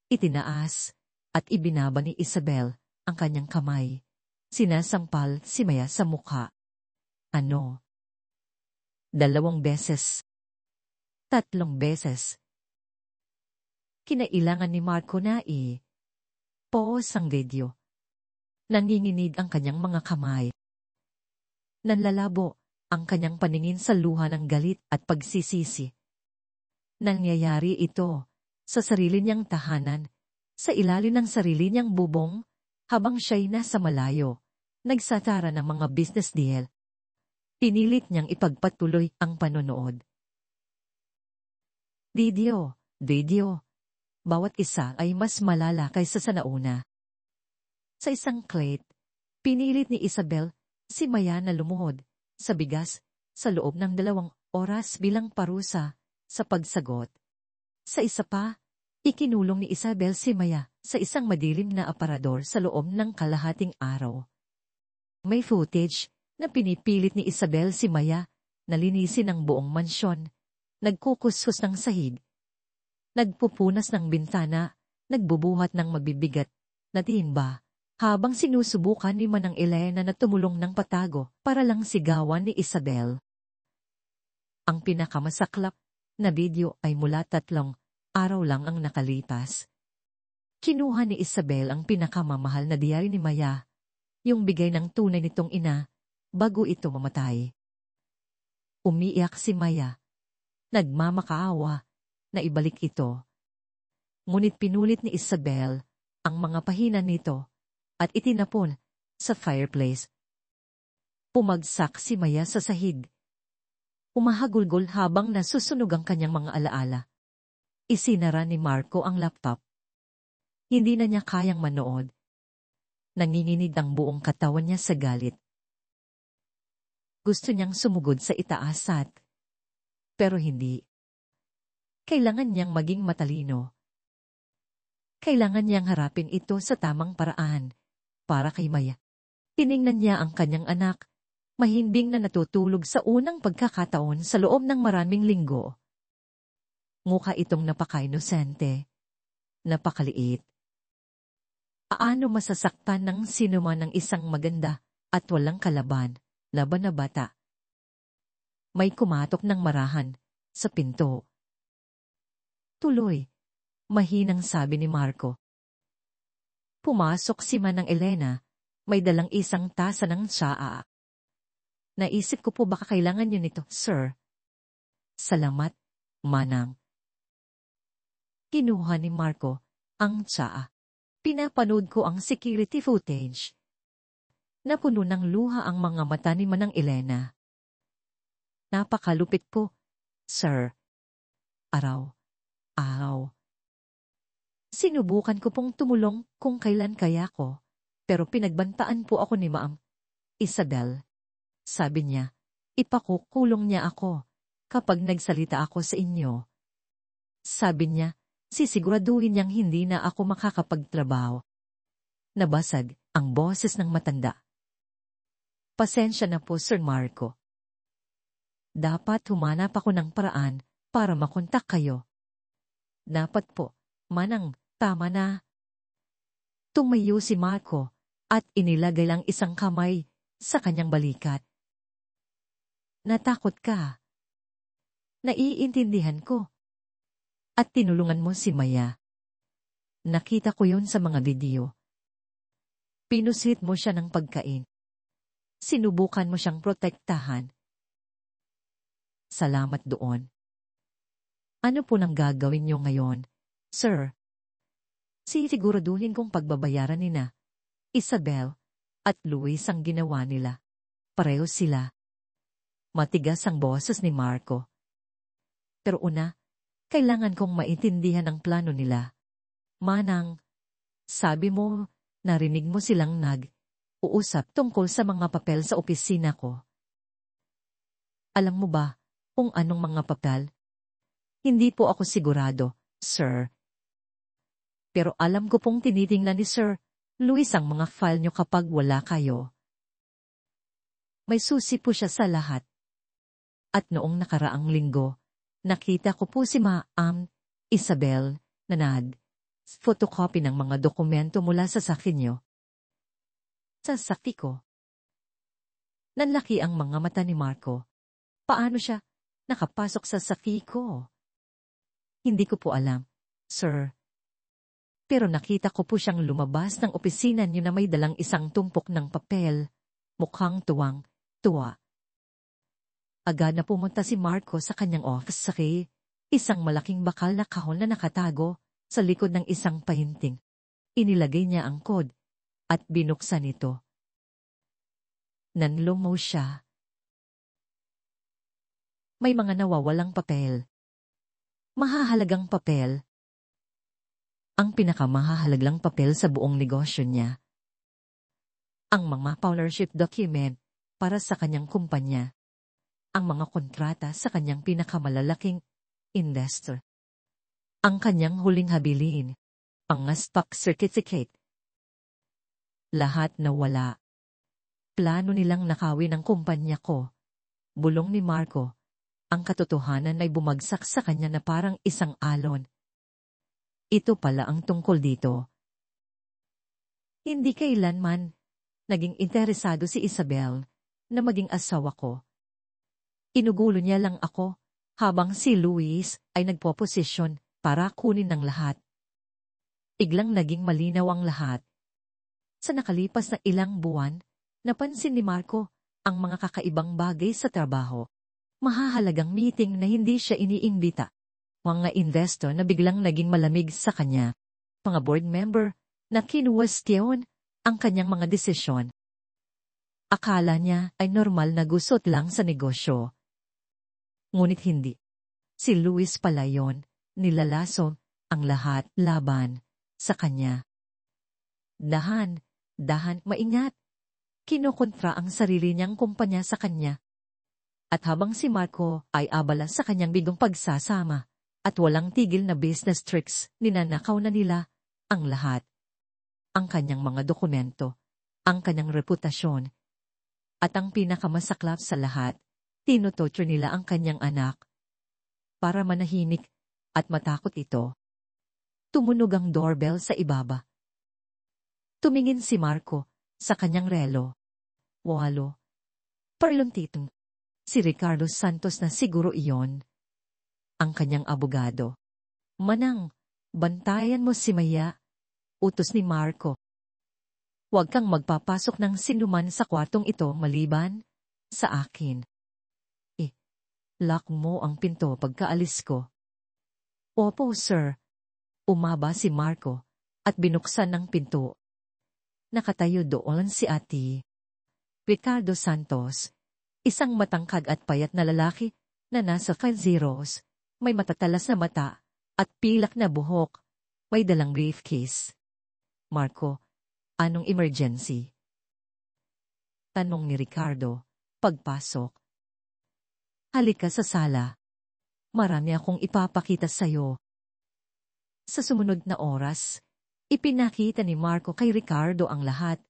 Itinaas at ibinaba ni Isabel ang kanyang kamay. Sinasampal si Maya sa mukha. 2 beses. 3 beses. Kinailangan ni Marco na pause ang video. Nanginginig ang kanyang mga kamay. Nanlalabo ang kanyang paningin sa luha ng galit at pagsisisi. Nangyayari ito sa sarili niyang tahanan, sa ilalim ng sarili niyang bubong, habang siya'y nasa malayo, nagsatara ng mga business deal. Pinilit niyang ipagpatuloy ang panonood. Video. Bawat isa ay mas malala kaysa sa nauna. Sa isang crate, pinilit ni Isabel si Maya na lumuhod sa bigas sa loob ng 2 oras bilang parusa sa pagsagot. Sa isa pa, ikinulong ni Isabel si Maya sa isang madilim na aparador sa loob ng kalahating araw. May footage na pinipilit ni Isabel si Maya na linisin ang buong mansyon, nagkukuskus ng sahig, nagpupunas ng bintana, nagbubuhat ng mabibigat na timba, habang sinusubukan ni Manang Elena na tumulong ng patago para lang sigawan ni Isabel. Ang pinakamasaklap na video ay mula 3 araw lang ang nakalipas. Kinuha ni Isabel ang pinakamamahal na diary ni Maya, yung bigay ng tunay nitong ina, bago ito mamatay. Umiiyak si Maya. Nagmamakaawa na ibalik ito. Ngunit pinulit ni Isabel ang mga pahina nito at itinapon sa fireplace. Pumagsak si Maya sa sahig. Umahagulgol habang nasusunog ang kanyang mga alaala. Isinara ni Marco ang laptop. Hindi na niya kayang manood. Nanginginig ang buong katawan niya sa galit. Gusto niyang sumugod sa itaas pero hindi. Kailangan niyang maging matalino. Kailangan niyang harapin ito sa tamang paraan. Para kay Maya. Tiningnan niya ang kanyang anak, mahimbing na natutulog sa unang pagkakataon sa loob ng maraming linggo. Mukha itong napaka-inosente, napakaliit. Aano masasaktan ng sinuman ng isang maganda at walang kalaban, laban na bata. May kumatok ng marahan sa pinto. Tuloy, mahinang sabi ni Marco. Pumasok si Manang Elena, may dalang isang tasa ng tsaa. Naisip ko po baka kailangan niyo nito, sir. Salamat, Manang. Kinuha ni Marco ang tsaa. Pinapanood ko ang security footage. Napuno ng luha ang mga mata ni Manang Elena. Napakalupit po, sir. Araw. Sinubukan ko pong tumulong kung kailan kaya ko, pero pinagbantaan po ako ni Ma'am Isabel. Sabi niya, ipakukulong niya ako kapag nagsalita ako sa inyo. Sabi niya, sisiguraduhin niyang hindi na ako makakapagtrabaho. Nabasag ang boses ng matanda. Pasensya na po, Sir Marco. Dapat humanap ako ng paraan para makontak kayo. Dapat po, Manang, tama na. Tumayo si Marco at inilagay lang isang kamay sa kanyang balikat. Natakot ka. Naiintindihan ko. At tinulungan mo si Maya. Nakita ko yon sa mga video. Pinusit mo siya ng pagkain. Sinubukan mo siyang protektahan. Salamat doon. Ano po nang gagawin niyo ngayon, sir? Sisiguraduhin kong pagbabayaran ni na Isabel at Luis ang ginawa nila. Pareho sila. Matigas ang boses ni Marco. Pero una, kailangan kong maintindihan ang plano nila. Manang, sabi mo, narinig mo silang nag-uusap tungkol sa mga papel sa opisina ko. Alam mo ba kung anong mga papel? Hindi po ako sigurado, sir. Pero alam ko pong tinitingnan ni Sir Luis ang mga file nyo kapag wala kayo. May susi po siya sa lahat. At noong nakaraang linggo, nakita ko po si Ma'am Isabel na photocopy ng mga dokumento mula sa sakin nyo. Sa sakti ko. Nanlaki ang mga mata ni Marco. Paano siya nakapasok sa sakti ko? Hindi ko po alam, sir. Pero nakita ko po siyang lumabas ng opisina niyo na may dalang isang tumpok ng papel. Mukhang tuwang-tuwa. Agad na pumunta si Marco sa kanyang office sa isang malaking bakal na kahon na nakatago sa likod ng isang pahinting. Inilagay niya ang code at binuksan ito. Nanlumo siya. May mga nawawalang papel. Mahahalagang papel. Ang pinakamahalagang papel sa buong negosyo niya. Ang mga partnership document para sa kanyang kumpanya. Ang mga kontrata sa kanyang pinakamalalaking investor. Ang kanyang huling habilin. Ang stock certificate. Lahat nawala. Plano nilang nakawin ang kumpanya ko. Bulong ni Marco. Ang katotohanan ay bumagsak sa kanya na parang isang alon. Ito pala ang tungkol dito. Hindi kailanman naging interesado si Isabel na maging asawa ko. Inugulo niya lang ako habang si Luis ay nagpoposisyon para kunin ng lahat. Biglang naging malinaw ang lahat. Sa nakalipas na ilang buwan, napansin ni Marco ang mga kakaibang bagay sa trabaho. Mahahalagang meeting na hindi siya iniimbita. Mga investor na biglang naging malamig sa kanya. Mga board member na kinuwestiyon ang kanyang mga desisyon. Akala niya ay normal na gusot lang sa negosyo. Ngunit hindi. Si Luis pala yon, nilalaso ang lahat laban sa kanya. Dahan, maingat. Kinukontra ang sarili niyang kumpanya sa kanya. At habang si Marco ay abala sa kanyang bigong pagsasama, at walang tigil na business tricks, ninanakaw na nila ang lahat. Ang kanyang mga dokumento, ang kanyang reputasyon, at ang pinakamasaklap sa lahat, tinutorture nila ang kanyang anak. Para manahimik at matakot ito. Tumunog ang doorbell sa ibaba. Tumingin si Marco sa kanyang relo. Walo. Parluntitong. Si Ricardo Santos na siguro iyon. Ang kanyang abogado. Manang, bantayan mo si Maya. Utos ni Marco. Huwag kang magpapasok ng sinuman sa kwartong ito maliban sa akin. Lock mo ang pinto pagkaalis ko. Opo, sir. Umaba si Marco at binuksan ang pinto. Nakatayo doon si Ate Ricardo Santos, isang matangkad at payat na lalaki na nasa 50s. May matatalas na mata at pilak na buhok. May dalang briefcase. Marco, anong emergency? Tanong ni Ricardo, pagpasok. Halika sa sala. Marami akong ipapakita sa'yo. Sa sumunod na oras, ipinakita ni Marco kay Ricardo ang lahat.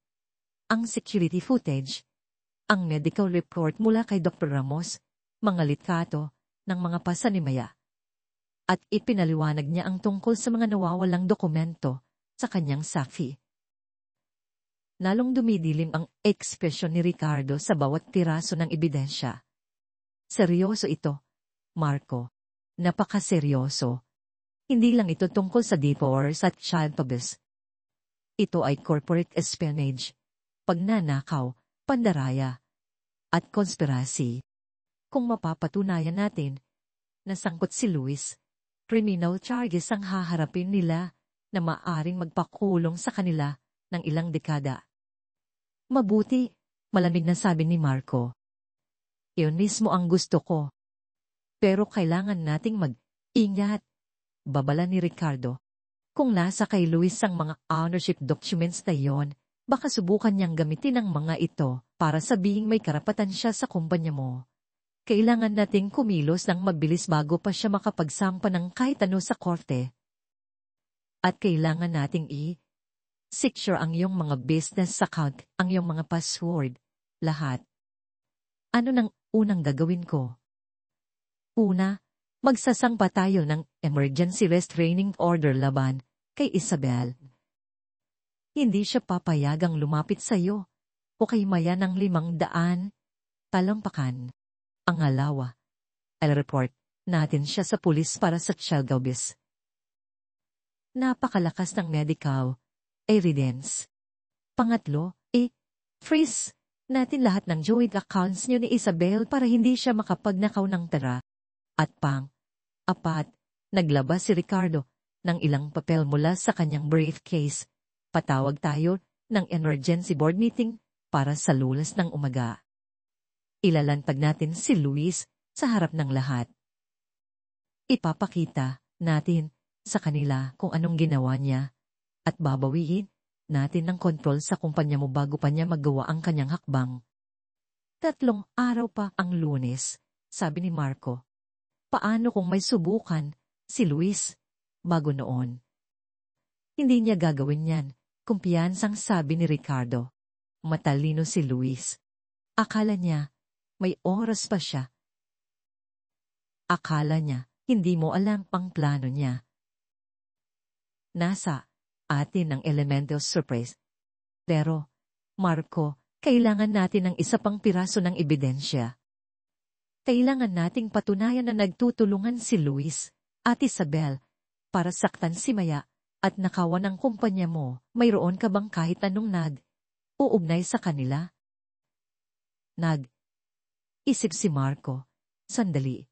Ang security footage, ang medical report mula kay Dr. Ramos, mga litrato ng mga pasanimaya. At ipinaliwanag niya ang tungkol sa mga nawawalang dokumento sa kanyang safi. Lalong dumidilim ang ekspresyon ni Ricardo sa bawat piraso ng ebidensya. Seryoso ito, Marco. Napakaseryoso. Hindi lang ito tungkol sa divorce at child abuse. Ito ay corporate espionage, pagnanakaw, pandaraya, at conspiracy. Kung mapapatunayan natin na sangkot si Luis, criminal charges ang haharapin nila na maaring magpakulong sa kanila ng ilang dekada. Mabuti, malamig na sabi ni Marco. Iyon mismo ang gusto ko. Pero kailangan nating mag-ingat, babala ni Ricardo. Kung nasa kay Luis ang mga ownership documents na yon, baka subukan niyang gamitin ang mga ito para sabihing may karapatan siya sa kumpanya mo. Kailangan nating kumilos ng mabilis bago pa siya makapagsampa ng kahit ano sa korte. At kailangan nating secure ang iyong mga business account, ang iyong mga password, lahat. Ano nang unang gagawin ko? Una, magsasangpa tayo ng emergency restraining order laban kay Isabel. Hindi siya papayagang lumapit sa iyo o kay Maya ng 500 talampakan. Ang alawa, I'll report natin siya sa pulis para sa child abuse. Napakalakas ng medical evidence. Pangatlo, freeze natin lahat ng joint accounts niyo ni Isabel para hindi siya makapagnakaw ng pera. At apat, naglabas si Ricardo ng ilang papel mula sa kanyang briefcase. Patawag tayo ng emergency board meeting para sa lulas ng umaga. Ilalantag natin si Luis sa harap ng lahat. Ipapakita natin sa kanila kung anong ginawa niya at babawiin natin ng kontrol sa kumpanya mo bago pa niya magawa ang kanyang hakbang. 3 araw pa ang Lunes, sabi ni Marco. Paano kung may subukan si Luis bago noon? Hindi niya gagawin yan, kumpiyansang sabi ni Ricardo. Matalino si Luis. Akala niya may oras pa siya. Akala niya, hindi mo alam pang plano niya. Nasa atin ang elemento surprise. Pero, Marco, kailangan natin ng isa pang piraso ng ebidensya. Kailangan nating patunayan na nagtutulungan si Luis at Isabel para saktan si Maya at nakawan ng kumpanya mo. Mayroon ka bang kahit anong uugnay sa kanila? Isip si Marco. Sandali.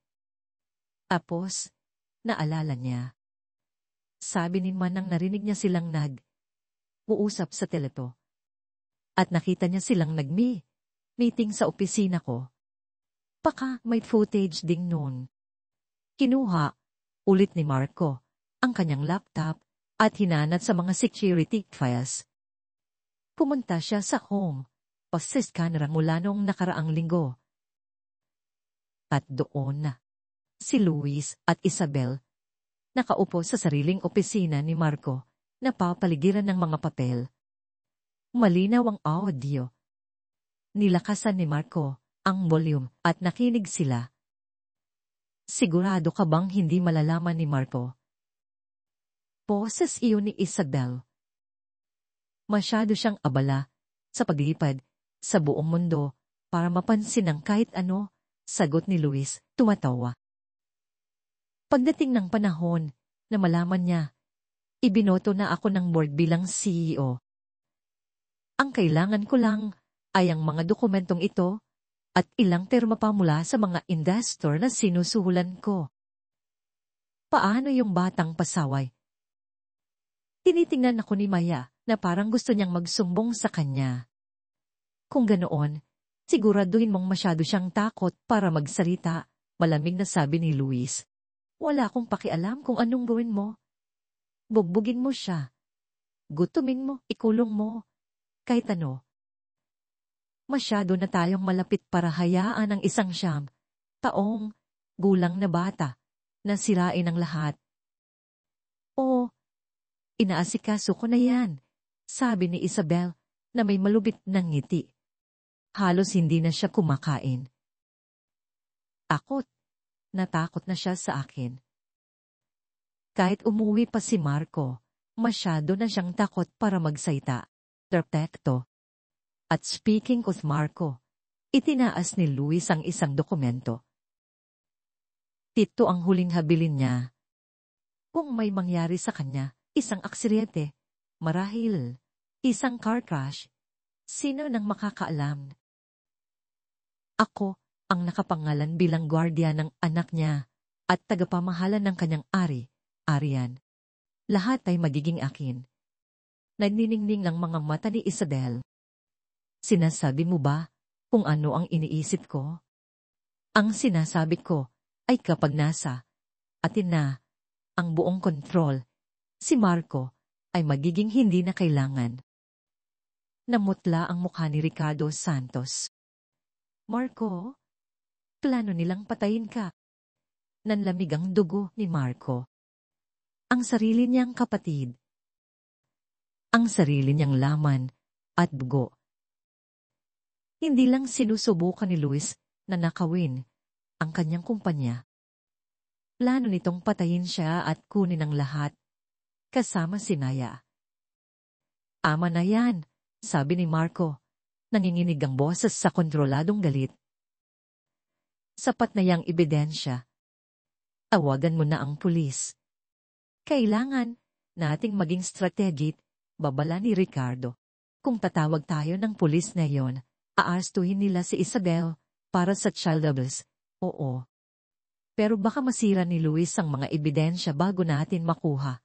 Tapos, naalala niya. Sabi ni Man nang narinig niya silang uusap sa teleto. At nakita niya silang meeting sa opisina ko. Baka may footage ding noon. Kinuha ulit ni Marco ang kanyang laptop at hinanat sa mga security files. Pumunta siya sa home pa-scanner mula noong nakaraang linggo. At doon na si Luis at Isabel nakaupo sa sariling opisina ni Marco na papaligiran ng mga papel. Malinaw ang audio. Nilakasan ni Marco ang volume at nakinig sila. Sigurado ka bang hindi malalaman ni Marco? Boses iyon ni Isabel. Masyado siyang abala sa paglipad sa buong mundo para mapansin ng kahit ano. Sagot ni Luis, tumatawa. Pagdating ng panahon na malaman niya, ibinoto na ako ng board bilang CEO. Ang kailangan ko lang ay ang mga dokumentong ito at ilang pirma pa mula sa mga investor na sinusuhulan ko. Paano yung batang pasaway? Tinitingnan ako ni Maya na parang gusto niyang magsumbong sa kanya. Kung ganoon, siguraduhin mong masyado siyang takot para magsalita, malamig na sabi ni Luis. Wala akong pakialam kung anong gawin mo. Bugbugin mo siya. Gutumin mo, ikulong mo. Kahit ano. Masyado na tayong malapit para hayaan ang isang taong gulang na bata na sirain ang lahat. Oo, inaasikaso ko na yan, sabi ni Isabel na may malubit ng ngiti. Halos hindi na siya kumakain. Natakot na siya sa akin. Kahit umuwi pa si Marco, masyado na siyang takot para magsalita. Perfecto. At speaking of Marco, itinaas ni Luis ang isang dokumento. Ito ang huling habilin niya. Kung may mangyari sa kanya, isang aksidente, marahil, isang car crash, sino nang makakaalam? Ako ang nakapangalan bilang gwardiya ng anak niya at tagapamahala ng kanyang ari-arian. Lahat ay magiging akin. Naniningning ng mga mata ni Isabel. Sinasabi mo ba kung ano ang iniisip ko? Ang sinasabi ko ay kapag nasa atin na ang buong kontrol, si Marco ay magiging hindi na kailangan. Namutla ang mukha ni Ricardo Santos. Marco, plano nilang patayin ka. Nanlamig ang dugo ni Marco. Ang sarili niyang kapatid. Ang sarili niyang laman at dugo. Hindi lang sinusubukan ni Luis na nakawin ang kanyang kumpanya. Plano nitong patayin siya at kunin ang lahat, kasama si Naya. Ama na yan, sabi ni Marco, nanginginig ang boses sa kontroladong galit. Sapat na yang ebidensya. Tawagan mo na ang pulis. Kailangan nating maging strategic, babala ni Ricardo. Kung tatawag tayo ng pulis na yon, aarestuhin nila si Isabel para sa child abuse. Oo. Pero baka masira ni Luis ang mga ebidensya bago natin makuha.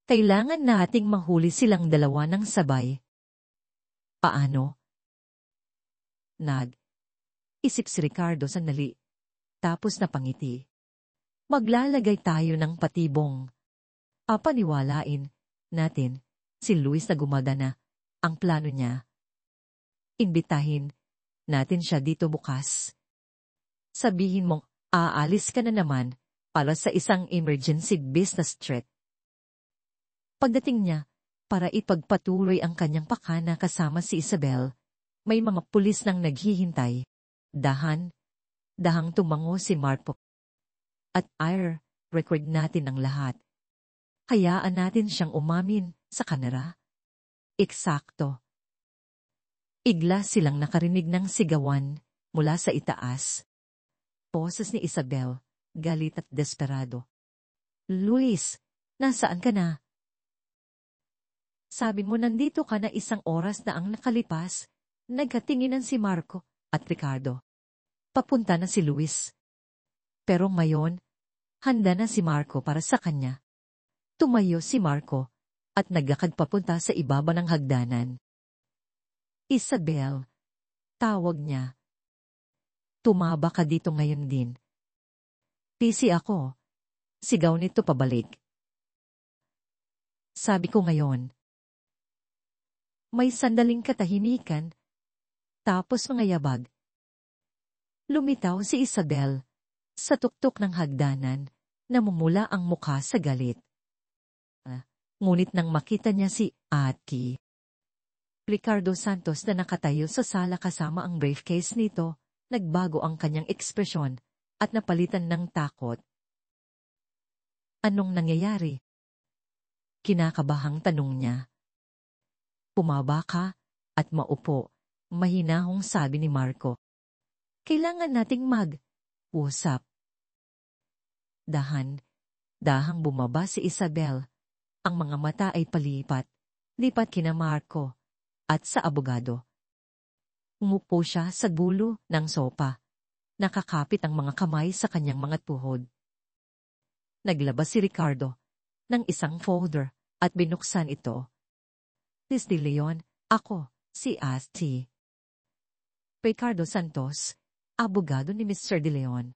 Kailangan nating mahuli silang dalawa ng sabay. Paano? Isip si Ricardo sandali, tapos napangiti. Maglalagay tayo ng patibong. Papaniwalain natin si Luis na gumagana ang plano niya. Imbitahin natin siya dito bukas. Sabihin mong aalis ka na naman para sa isang emergency business trip. Pagdating niya, para ipagpatuloy ang kanyang pakana kasama si Isabel, may mga pulis nang naghihintay. Dahang tumango si Marco. At record natin ang lahat. Hayaan natin siyang umamin sa kamera. Eksakto. Igla silang nakarinig ng sigawan mula sa itaas. Boses ni Isabel, galit at desperado. Luis, nasaan ka na? Sabi mo nandito ka na 1 oras na ang nakalipas. Nagkatinginan si Marco at Ricardo. Papunta na si Luis. Pero ngayon, handa na si Marco para sa kanya. Tumayo si Marco at naglakad papunta sa ibaba ng hagdanan. Isabel, tawag niya. Tumaba ka dito ngayon din. Busy ako. Sigaw nito pabalik. Sabi ko ngayon. May sandaling katahimikan, tapos mga yabag. Lumitaw si Isabel. Sa tuktok ng hagdanan, namumula ang mukha sa galit. Ngunit nang makita niya si Ati Ricardo Santos na nakatayo sa sala kasama ang briefcase nito, nagbago ang kanyang ekspresyon at napalitan ng takot. Anong nangyayari? Kinakabahang tanong niya. Pumaba ka at maupo, mahinahong sabi ni Marco. Kailangan nating mag-usap. Dahang bumaba si Isabel. Ang mga mata ay lipat kina Marco at sa abogado. Umupo siya sa dulo ng sopa. Nakakapit ang mga kamay sa kanyang mga tuhod. Naglabas si Ricardo ng isang folder at binuksan ito. Miss De Leon, ako, si Asti. Ricardo Santos, abogado ni Mr. De Leon.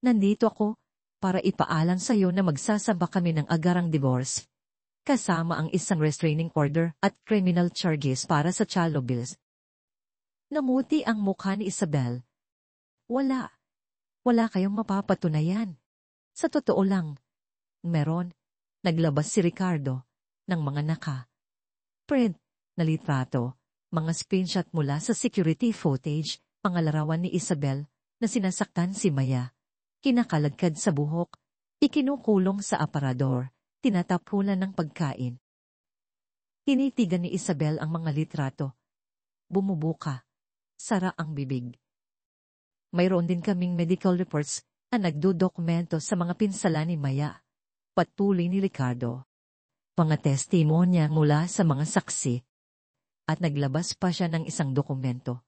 Nandito ako para ipaalam sa iyo na magsasamba kami ng agarang divorce, kasama ang isang restraining order at criminal charges para sa child abuse. Namuti ang mukha ni Isabel. Wala kayong mapapatunayan. Sa totoo lang, meron, naglabas si Ricardo ng mga print na litrato, mga screenshot mula sa security footage, mga larawan ni Isabel na sinasaktan si Maya. Kinakalagkad sa buhok, ikinukulong sa aparador, tinatapunan ng pagkain. Tinitigan ni Isabel ang mga litrato. Bumubuka, sara ang bibig. Mayroon din kaming medical reports na nagdodokumento sa mga pinsala ni Maya. Patuloy ni Ricardo. Mga testimonya mula sa mga saksi. At naglabas pa siya ng isang dokumento.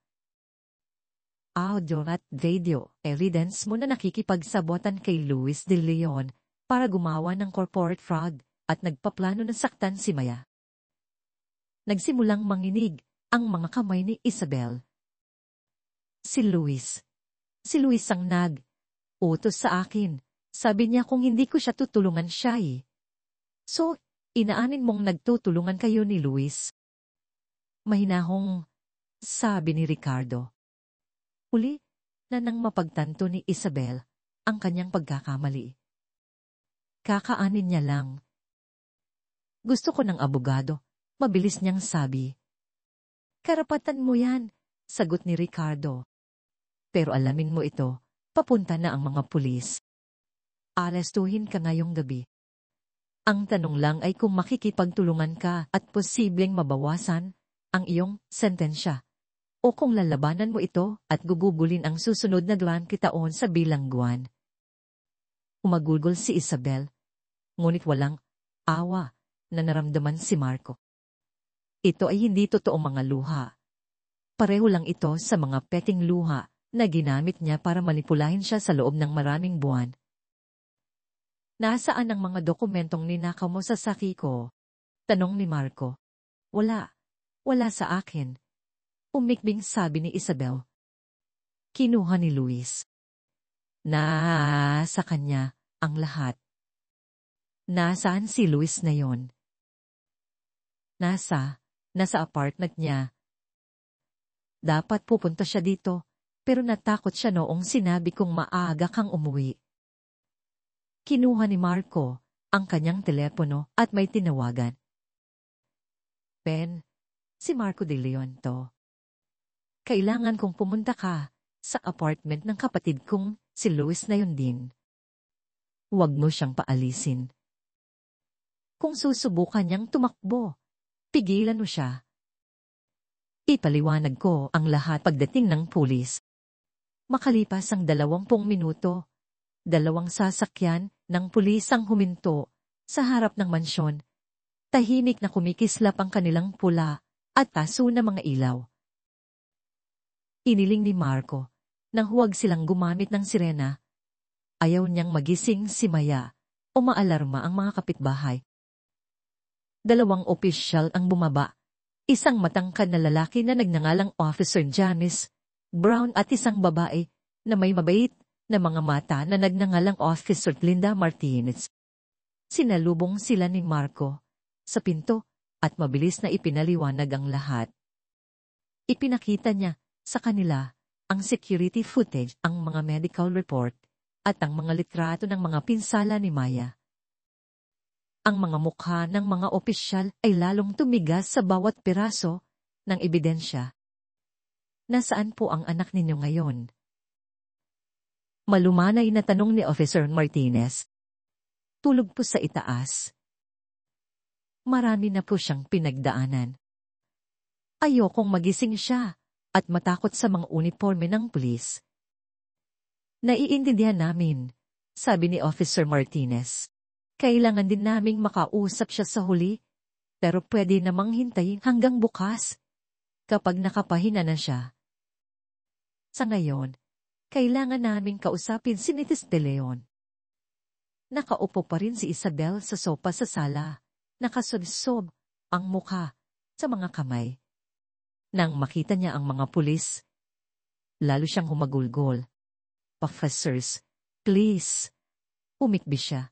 audio at video evidence mo na nakikipagsabotan kay Luis De Leon para gumawa ng corporate fraud at nagpaplano na saktan si Maya. Nagsimulang manginig ang mga kamay ni Isabel. Si Luis ang utos sa akin. Sabi niya kung hindi ko siya tutulungan siya eh. So, inaanin mong nagtutulungan kayo ni Luis? Mahinahong sabi ni Ricardo. Huli na nang mapagtanto ni Isabel ang kanyang pagkakamali. Kakaanin niya lang. Gusto ko ng abogado, mabilis niyang sabi. Karapatan mo yan, sagot ni Ricardo. Pero alamin mo ito, papunta na ang mga pulis. Arestuhin ka ngayong gabi. Ang tanong lang ay kung makikipagtulungan ka at posibleng mabawasan ang iyong sentensya. O kung lalabanan mo ito at gugugulin ang susunod na 20 taon sa bilangguan. Umagulgol si Isabel, ngunit walang awa na naramdaman si Marco. Ito ay hindi totoong mga luha. Pareho lang ito sa mga peking luha na ginamit niya para manipulahin siya sa loob ng maraming buwan. Nasaan ang mga dokumentong ninakaw mo sa saki ko? Tanong ni Marco. Wala sa akin. Umikbing sabi ni Isabel. Kinuha ni Luis. Sa kanya ang lahat. Nasaan si Luis na yon? Nasa apartment niya. Dapat pupunta siya dito, pero natakot siya noong sinabi kong maaga kang umuwi. Kinuha ni Marco ang kanyang telepono at may tinawagan. Ben, si Marco De Leon to. Kailangan kong pumunta ka sa apartment ng kapatid kong si Luis na yun din. Huwag mo siyang paalisin. Kung susubukan niyang tumakbo, pigilan mo siya. Ipaliwanag ko ang lahat pagdating ng pulis. Makalipas ang 20 minuto, 2 sasakyan ng pulis ang huminto sa harap ng mansyon. Tahimik na kumikislap ang kanilang pula at taso na mga ilaw. Iniling ni Marco nang huwag silang gumamit ng sirena. Ayaw niyang magising si Maya o maalarma ang mga kapitbahay. 2 opisyal ang bumaba. Isang matangkad na lalaki na nagngangalang Officer Janice Brown at isang babae na may mabait na mga mata na nagngangalang Officer Linda Martinez. Sinalubong sila ni Marco sa pinto at mabilis na ipinaliwanag ang lahat. Ipinakita niya sa kanila ang security footage, ang mga medical report, at ang mga litrato ng mga pinsala ni Maya. Ang mga mukha ng mga opisyal ay lalong tumigas sa bawat piraso ng ebidensya. Nasaan po ang anak ninyo ngayon? Malumanay na tanong ni Officer Martinez. Tulog po sa itaas. Marami na po siyang pinagdaanan. Ayokong magising siya at matakot sa mga uniforme ng pulis. Naiintindihan namin, sabi ni Officer Martinez. Kailangan din naming makausap siya sa huli, pero pwede namang hintayin hanggang bukas, kapag nakapahina na siya. Sa ngayon, kailangan naming kausapin si Nitis De Leon. Nakaupo pa rin si Isabel sa sopa sa sala, nakasubsob ang mukha sa mga kamay. Nang makita niya ang mga pulis, lalo siyang humagulgol. Officers, please. Umikbi siya.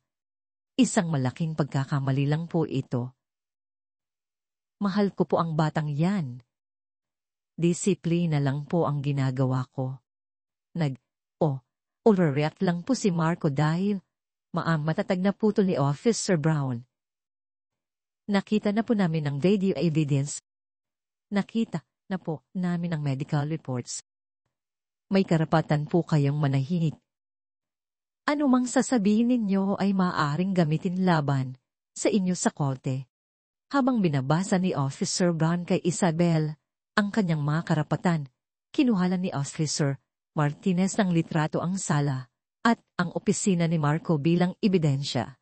Isang malaking pagkakamali lang po ito. Mahal ko po ang batang yan. Disiplina lang po ang ginagawa ko. Overreact lang po si Marco dahil matatag na putol ni Officer Brown. Nakita na po namin ang video evidence. Nakita na po namin ang medical reports. May karapatan po kayong manahimik. Ano mang sasabihin ninyo ay maaaring gamitin laban sa inyo sa korte. Habang binabasa ni Officer Brown kay Isabel ang kanyang mga karapatan, kinuhalan ni Officer Martinez ng litrato ang sala at ang opisina ni Marco bilang ebidensya.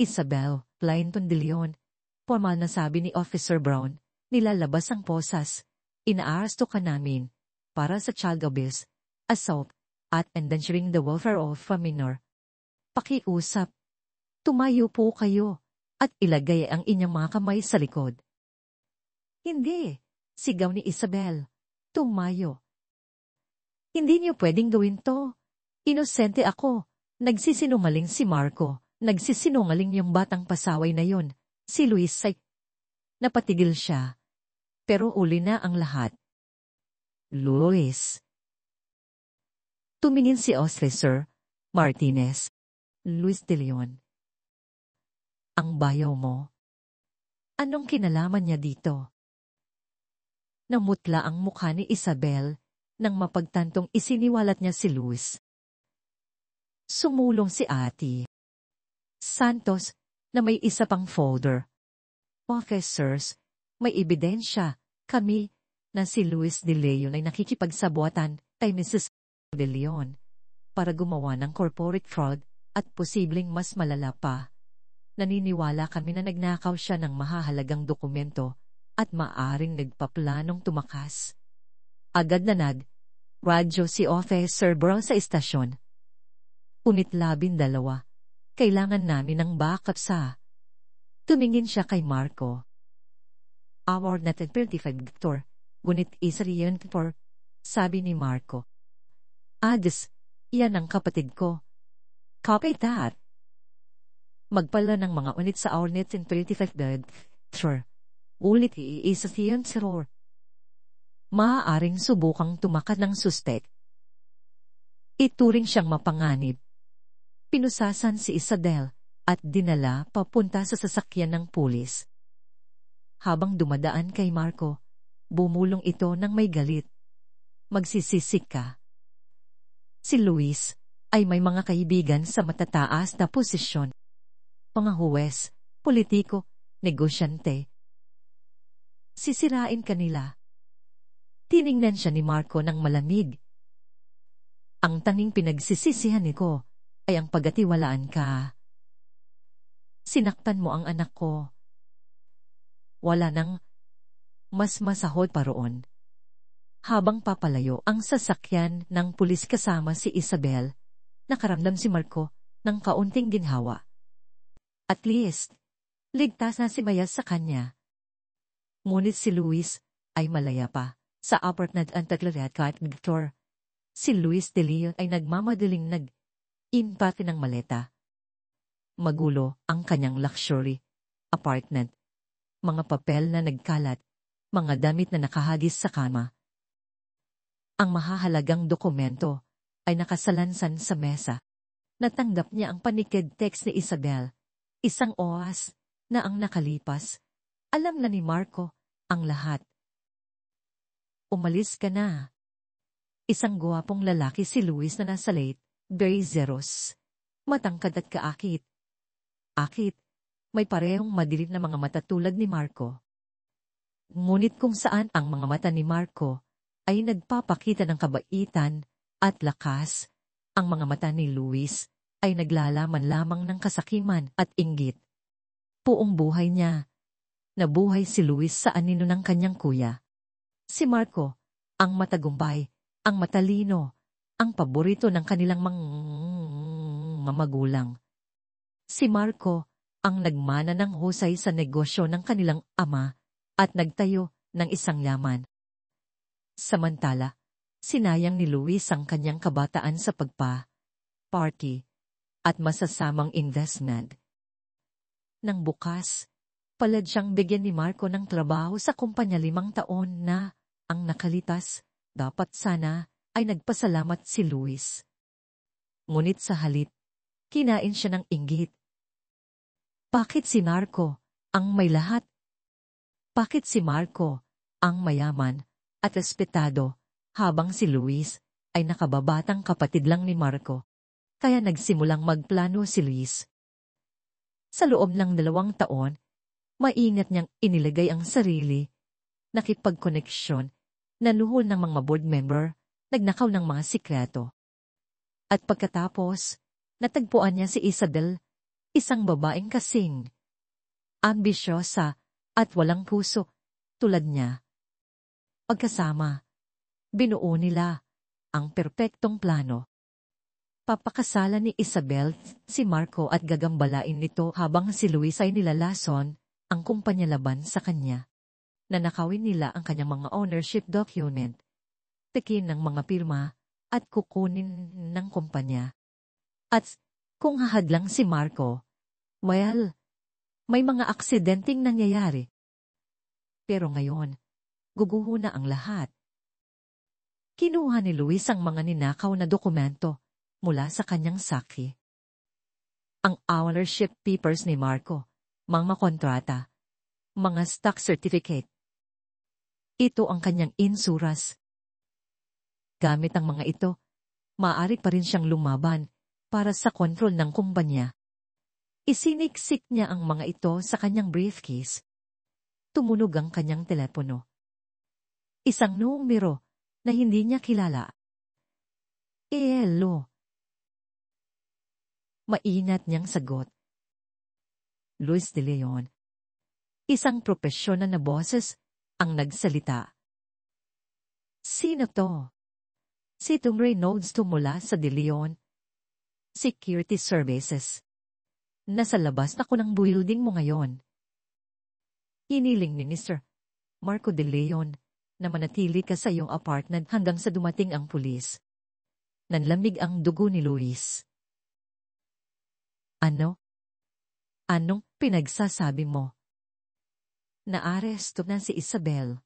Isabel Plainton de Leon, formal na sabi ni Officer Brown, nilalabas ang posas. Inaaresto ka namin. para sa child abuse, assault, at endangering the welfare of a minor. Pakiusap. Tumayo po kayo at ilagay ang inyong mga kamay sa likod. Hindi, sigaw ni Isabel. Tumayo. Hindi niyo pwedeng gawin to. Inosente ako. Nagsisinungaling si Marco. Nagsisinungaling yung batang pasaway na yon. Si Luis ay... Napatigil siya. Pero uli na ang lahat. Luis. Tumingin si Officer Martinez. Luis de Leon. Ang bayaw mo. Anong kinalaman niya dito? Namutla ang mukha ni Isabel nang mapagtantong isiniwalat niya si Luis. Sumulong si Ate Santos na may isa pang folder. Officers, may ebidensya kami na si Luis de Leon ay nakikipagsabuatan kay Mrs. de Leon para gumawa ng corporate fraud at posibleng mas malala pa. Naniniwala kami na nagnakaw siya ng mahahalagang dokumento at maaring nagpaplanong tumakas. Agad na radyo si Officer Brown sa istasyon. Punit 12, kailangan namin ng backup sa... Tumingin siya kay Marco. Hour na 35 Victor, ngunit isa riyan for, sabi ni Marco. Ads, yan ang kapatid ko. Copy that. Magpala ng mga unit sa hour net in 35 Victor. Ulit iisa siyan si Roar. Maaaring subukang tumakat ng suspect. Ituring siyang mapanganib. Pinusasan si Isabel at dinala papunta sa sasakyan ng pulis. Habang dumadaan kay Marco, bumulong ito ng may galit. Magsisisik ka. Si Luis ay may mga kaibigan sa matataas na posisyon. Mga huwes, politiko, negosyante. Sisirain kanila. Tiningnan siya ni Marco ng malamig. Ang tanging pinagsisisihan ko ay ang pagkatiwalaan ka. Sinaktan mo ang anak ko. Wala nang mas masahod pa roon. Habang papalayo ang sasakyan ng pulis kasama si Isabel, nakaramdam si Marco ng kaunting ginhawa. At least, ligtas na si Maya sa kanya. Ngunit si Luis ay malaya pa. Sa apartment ang taglariat kahit Victor. Si Luis de Leon ay nagmamadaling nag-impati ng maleta. Magulo ang kanyang luxury apartment. Mga papel na nagkalat, mga damit na nakahagis sa kama. Ang mahahalagang dokumento ay nakasalansan sa mesa. Natanggap niya ang panikid text ni Isabel. Isang oras na ang nakalipas. Alam na ni Marco ang lahat. Umalis ka na. Isang guwapong lalaki si Luis na nasa late, very zeros. Matangkad at kaakit. Akit, may parehong madilim na mga mata tulad ni Marco. Ngunit kung saan ang mga mata ni Marco ay nagpapakita ng kabaitan at lakas, ang mga mata ni Luis ay naglalaman lamang ng kasakiman at inggit. Buong buhay niya, nabuhay si Luis sa anino ng kanyang kuya. Si Marco, ang matagumpay, ang matalino, ang paborito ng kanilang mga magulang. Si Marco, ang nagmana ng husay sa negosyo ng kanilang ama at nagtayo ng isang yaman. Samantala, sinayang ni Luis ang kanyang kabataan sa party, at masasamang investment. Nang bukas, palad siyang bigyan ni Marco ng trabaho sa kumpanya 5 taon na, ang nakalitas, dapat sana, ay nagpasalamat si Luis. Ngunit sa halip, kinain siya ng inggit. Bakit si Marco, ang may lahat? Bakit si Marco, ang mayaman, at respetado, habang si Luis, ay nakababatang kapatid lang ni Marco? Kaya nagsimulang magplano si Luis. Sa loob ng 2 taon, maingat niyang inilagay ang sarili, nakipagkoneksyon, naluhol ng mga board member, nagnakaw ng mga sikreto. At pagkatapos, natagpuan niya si Isabel, isang babaeng kasing ambisyosa at walang puso tulad niya. Pagkasama, Binuo nila ang perpektong plano. Papakasalan ni Isabel si Marco at gagambalain nito habang si Luis ay nilalason ang kumpanya laban sa kanya. Nanakawin nila ang kanyang mga ownership document, tikin ng mga pirma at kukunin ng kumpanya. At kung hahadlang si Marco, well, may mga aksidenteng nangyayari. Pero ngayon, guguho na ang lahat. Kinuha ni Luis ang mga ninakaw na dokumento mula sa kanyang saki. Ang ownership papers ni Marco, mga kontrata, mga stock certificate. Ito ang kanyang insuras. Gamit ang mga ito, maaari pa rin siyang lumaban para sa kontrol ng kumpanya. Isiniksik niya ang mga ito sa kanyang briefcase. Tumunog ang kanyang telepono. Isang numero na hindi niya kilala. Hello. Mainat niyang sagot. Luis de Leon. Isang profesional na boses ang nagsalita. Sino to? Si Tom Reynolds to mula sa De Leon Security Services. Nasa labas na ko ng building mo ngayon. Hiniling ni Mr. Marco De Leon na manatili ka sa iyong apartment hanggang sa dumating ang pulis. Nanlamig ang dugo ni Luis. Ano? Anong pinagsasabi mo? Naaresto na si Isabel.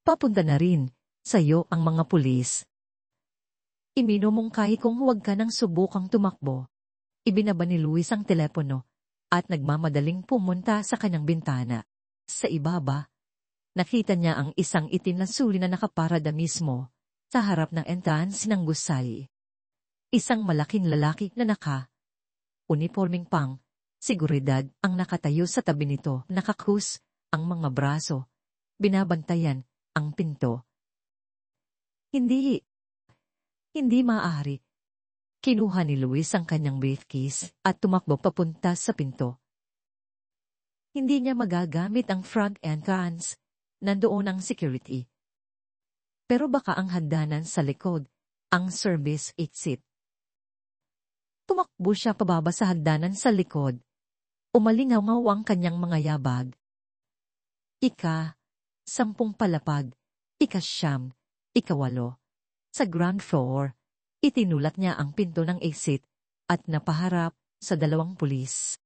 Papunta na rin sa iyo ang mga pulis. Iminumungkahi kung huwag ka nang subukang tumakbo. Ibinaba ni Luis ang telepono at nagmamadaling pumunta sa kanyang bintana. Sa ibaba, nakita niya ang isang itim na suri na nakaparada mismo sa harap ng entrance ng gusali. Isang malaking lalaki na uniforming pang seguridad ang nakatayo sa tabi nito, nakakrus ang mga braso, binabantayan ang pinto. Hindi maaari. Kinuha ni Luis ang kanyang briefcase at tumakbo papunta sa pinto. Hindi niya magagamit ang front entrance, nandoon ang security. Pero baka ang hagdanan sa likod, ang service exit. Tumakbo siya pababa sa hagdanan sa likod. Umalingaw ang kanyang mga yabag. 10 palapag, 9, 8. Sa ground floor, itinulat niya ang pinto ng exit at napaharap sa 2 pulis.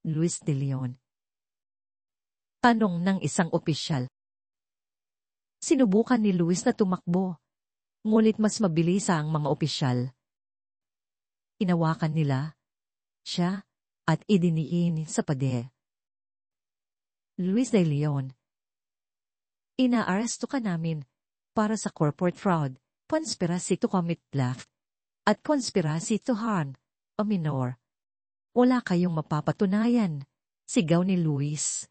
Luis de Leon. Tanong ng isang opisyal. Sinubukan ni Luis na tumakbo, ngunit mas mabilis ang mga opisyal. Hinawakan nila siya at idiniin sa pader. Luis de Leon. Inaaresto ka namin para sa corporate fraud, conspiracy to commit theft, at conspiracy to harm a minor. Wala kayong mapapatunayan, sigaw ni Luis.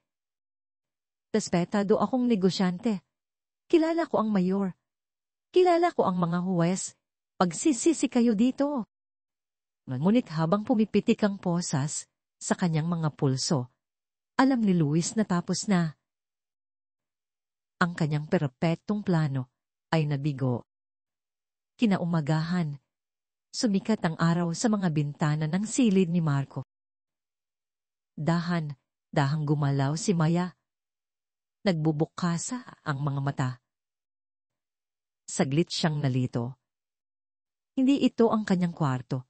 Respetado akong negosyante. Kilala ko ang mayor. Kilala ko ang mga huwes. Pagsisisi kayo dito. Ngunit habang pumipitik ang posas sa kanyang mga pulso, alam ni Luis na tapos na. Ang kanyang perpektong plano ay nabigo. Kinaumagahan, sumikat ang araw sa mga bintana ng silid ni Marco. Dahang gumalaw si Maya. Nagbubukasa ang mga mata. Saglit siyang nalito. Hindi ito ang kanyang kwarto.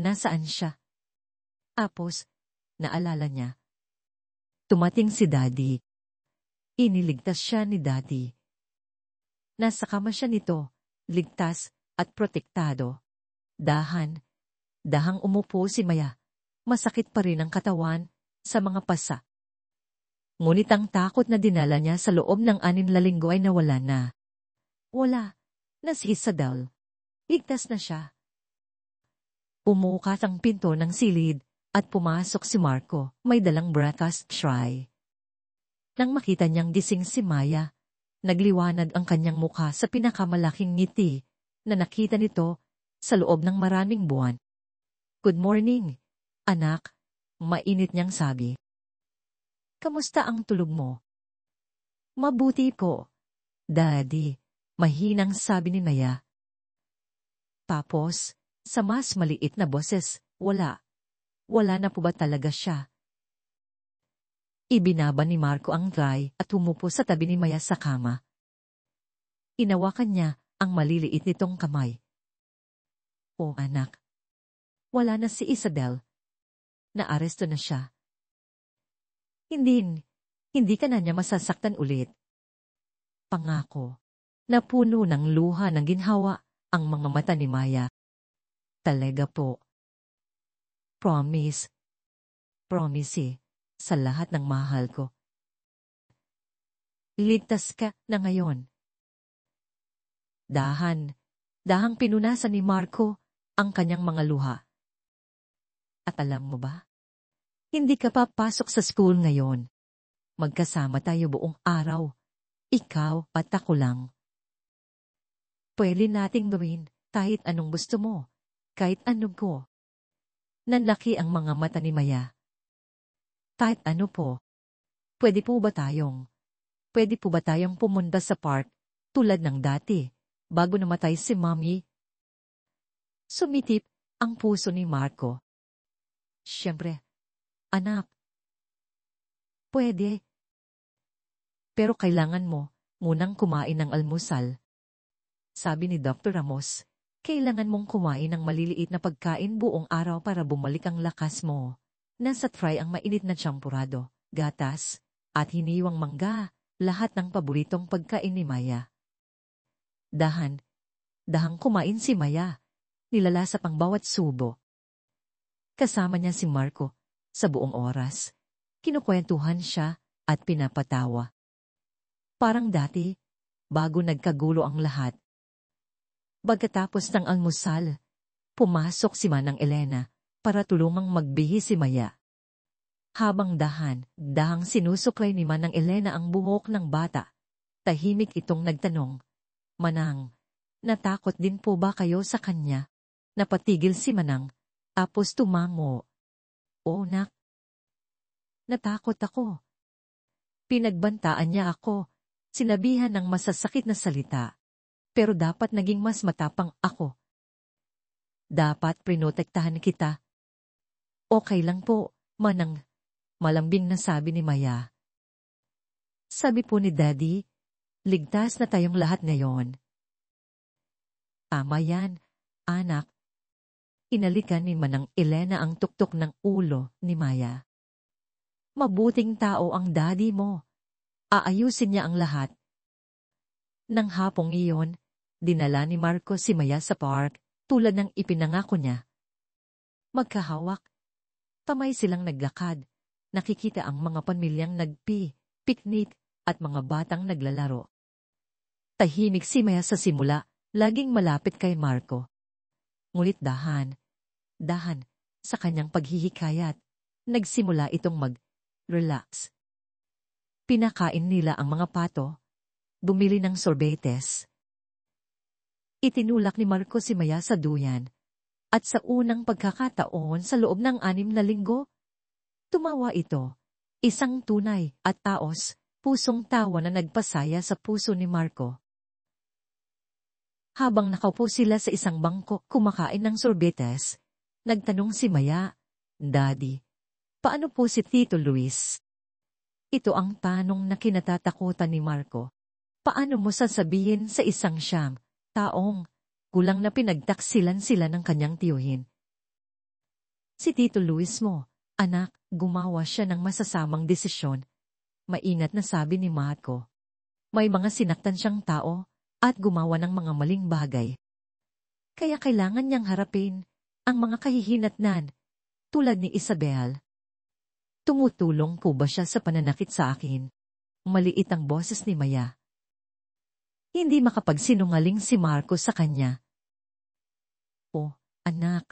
Nasaan siya? Tapos, naalala niya. Tumating si Daddy. Iniligtas siya ni Daddy. Nasa kama siya nito, ligtas at protektado. Dahang umupo si Maya. Masakit pa rin ang katawan sa mga pasa. Ngunit ang takot na dinala niya sa loob ng 6 na linggo ay nawala na. Wala na si Isabel. Ligtas na siya. Pumukas ang pinto ng silid at pumasok si Marco, may dalang breakfast tray. Nang makita niyang gising si Maya, nagliwanag ang kanyang mukha sa pinakamalaking ngiti na nakita nito sa loob ng maraming buwan. Good morning, anak, mainit niyang sabi. Kamusta ang tulog mo? Mabuti ko. Daddy, mahinang sabi ni Maya. Tapos, sa mas maliit na boses, wala. Wala na po ba talaga siya? Ibinaba ni Marco ang tray at humupo sa tabi ni Maya sa kama. Inawakan niya ang maliliit nitong kamay. O anak, wala na si Isabel. Naaresto na siya. Hindi ka na niya masasaktan ulit. Pangako. Napuno ng luha ng ginhawa ang mga mata ni Maya. Talaga po. Promise. Promise sa lahat ng mahal ko. Ligtas ka na ngayon. Dahang pinunasan ni Marco ang kanyang mga luha. At alam mo ba? Hindi ka papasok sa school ngayon. Magkasama tayo buong araw. Ikaw at ako lang. Pwede nating gawin kahit anong gusto mo. Kahit anong ko. Nanlaki ang mga mata ni Maya. Kahit ano po. Pwede po ba tayong pumunta sa park tulad ng dati bago namatay si Mommy? Sumitip ang puso ni Marco. Siyempre, anak. Pwede. Pero kailangan mo munang kumain ng almusal. Sabi ni Dr. Ramos, kailangan mong kumain ng maliliit na pagkain buong araw para bumalik ang lakas mo. Nasa tray ang mainit na champurado, gatas, at hiniwang mangga, lahat ng paboritong pagkain ni Maya. Dahang kumain si Maya, nilalasap ang bawat subo. Kasama niya si Marco, sa buong oras. Kinukwentuhan siya at pinapatawa. Parang dati, bago nagkagulo ang lahat. Pagkatapos ng almusal, pumasok si Manang Elena para tulungang magbihis si Maya. Habang dahang sinusuklay ni Manang Elena ang buhok ng bata, tahimik itong nagtanong, Manang, natakot din po ba kayo sa kanya? Napatigil si Manang, tapos tumango. Oo, nak. Natakot ako. Pinagbantaan niya ako, sinabihan ng masasakit na salita. Pero dapat naging mas matapang ako. Dapat prinotektahan kita. Okay lang po, Manang, malambing na sabi ni Maya. Sabi po ni Daddy, ligtas na tayong lahat ngayon. Tama yan, anak. Inalikan ni Manang Elena ang tuktok ng ulo ni Maya. Mabuting tao ang daddy mo. Aayusin niya ang lahat. Nang hapong iyon, dinala ni Marco si Maya sa park tulad ng ipinangako niya. Magkahawak. Tamay silang naglakad. Nakikita ang mga pamilyang piknik at mga batang naglalaro. Tahimik si Maya sa simula, laging malapit kay Marco. Ngunit dahan, sa kanyang paghihikayat, nagsimula itong mag-relax. Pinakain nila ang mga pato, bumili ng sorbetes. Itinulak ni Marco si Maya sa duyan, at sa unang pagkakataon sa loob ng 6 na linggo, tumawa ito, isang tunay at taos, pusong tawa na nagpasaya sa puso ni Marco. Habang nakaupo sila sa isang bangko kumakain ng sorbetes, nagtanong si Maya, Daddy, paano po si Tito Luis? Ito ang tanong na kinatatakutan ni Marco. Paano mo sasabihin sa isang taong gulang na pinagtaksilan sila ng kanyang tiyuhin? Si Tito Luis mo, anak, gumawa siya ng masasamang desisyon. Mainat na sabi ni Marco. May mga sinaktan siyang tao at gumawa ng mga maling bagay. Kaya kailangan niyang harapin ang mga kahihinatnan tulad ni Isabel. Tumutulong po ba siya sa pananakit sa akin? Maliit ang boses ni Maya. Hindi makapagsinungaling si Marco sa kanya. Oh, anak.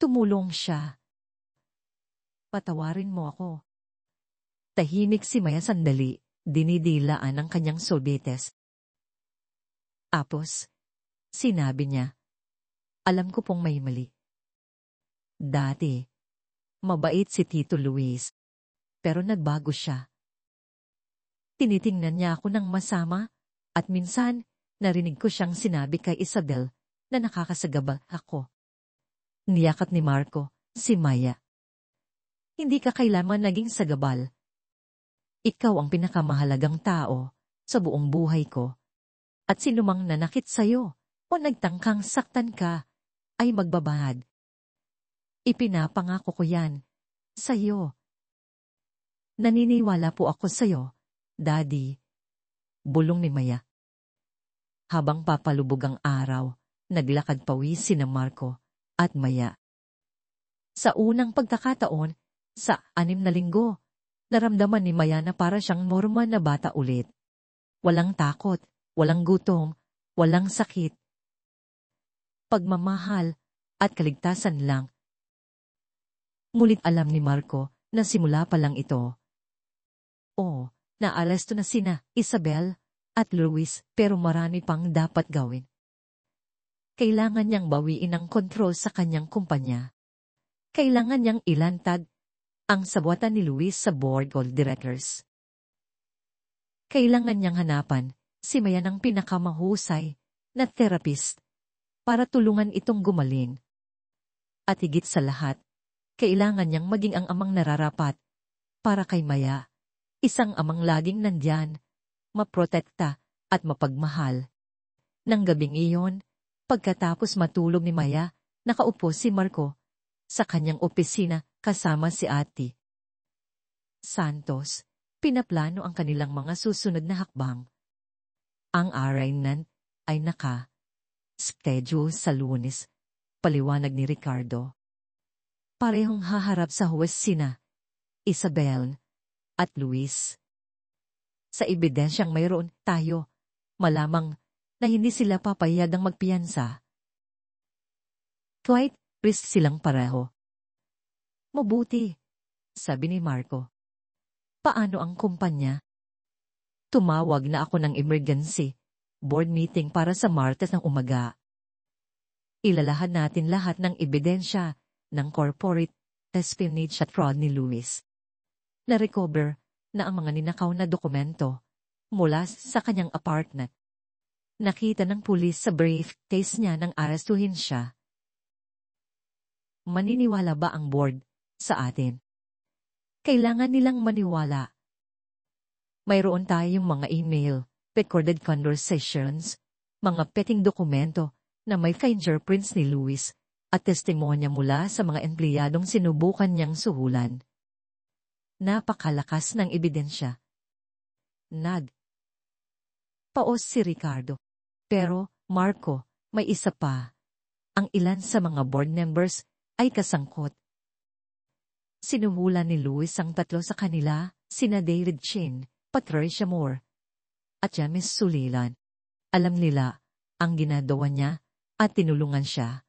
Tumulong siya. Patawarin mo ako. Tahimik si Maya sandali, dinidilaan ang kanyang sorbetes. Tapos, sinabi niya, alam ko pong may mali. Dati, mabait si Tito Luis, pero nagbago siya. Tinitingnan niya ako ng masama at minsan narinig ko siyang sinabi kay Isabel na nakakasagabal ako. Niyakap ni Marco si Maya. Hindi ka kailanman naging sagabal. Ikaw ang pinakamahalagang tao sa buong buhay ko. At sinumang nanakit sa'yo o nagtangkang saktan ka ay magbabahad. Ipinapangako ko yan sa'yo. Naniniwala po ako sa'yo, Daddy. Bulong ni Maya. Habang papalubog ang araw, naglakad pawis sina Marco at Maya. Sa unang pagkakataon, sa 6 na linggo, naramdaman ni Maya na para siyang normal na bata ulit. Walang takot, walang gutom, walang sakit. Pagmamahal at kaligtasan lang. Ngunit alam ni Marco na simula pa lang ito. Naaresto na sina Isabel at Luis pero marami pang dapat gawin. Kailangan niyang bawiin ang kontrol sa kanyang kumpanya. Kailangan niyang ilantad ang sabuatan ni Luis sa board of directors. Kailangan niyang hanapan si Maya ng pinakamahusay na therapist para tulungan itong gumaling. At higit sa lahat, kailangan niyang maging ang amang nararapat para kay Maya. Isang amang laging nandyan, maprotekta at mapagmahal. Nang gabing iyon, pagkatapos matulog ni Maya, nakaupo si Marco sa kanyang opisina kasama si Ate Santos. Pinaplano ang kanilang mga susunod na hakbang. Ang arraignment ay schedule sa Lunes, paliwanag ni Ricardo. Parehong haharap sa huwes sina Isabel at Luis. Sa ebidensyang mayroon tayo, malamang na hindi sila papayagang magpiyansa. Quite risk silang pareho. Mabuti, sabi ni Marco. Paano ang kumpanya? Tumawag na ako ng emergency board meeting para sa Martes ng umaga. Ilalahan natin lahat ng ebidensya ng corporate espionage at fraud ni Luis. Na-recover na ang mga ninakaw na dokumento mula sa kanyang apartment. Nakita ng pulis sa briefcase niya nang arestuhin siya. Maniniwala ba ang board sa atin? Kailangan nilang maniwala. Mayroon tayong mga email, recorded conversations, mga peking dokumento na may fingerprints ni Luis at testimonya mula sa mga empleyadong sinubukan niyang suhulan. Napakalakas ng ebidensya. Paos si Ricardo. Pero, Marco, may isa pa. Ang ilan sa mga board members ay kasangkot. Sinuhulan ni Luis ang 3 sa kanila, sina David Chin, Patricia Moore, at James Sulilan. Alam nila ang ginagawa niya at tinulungan siya.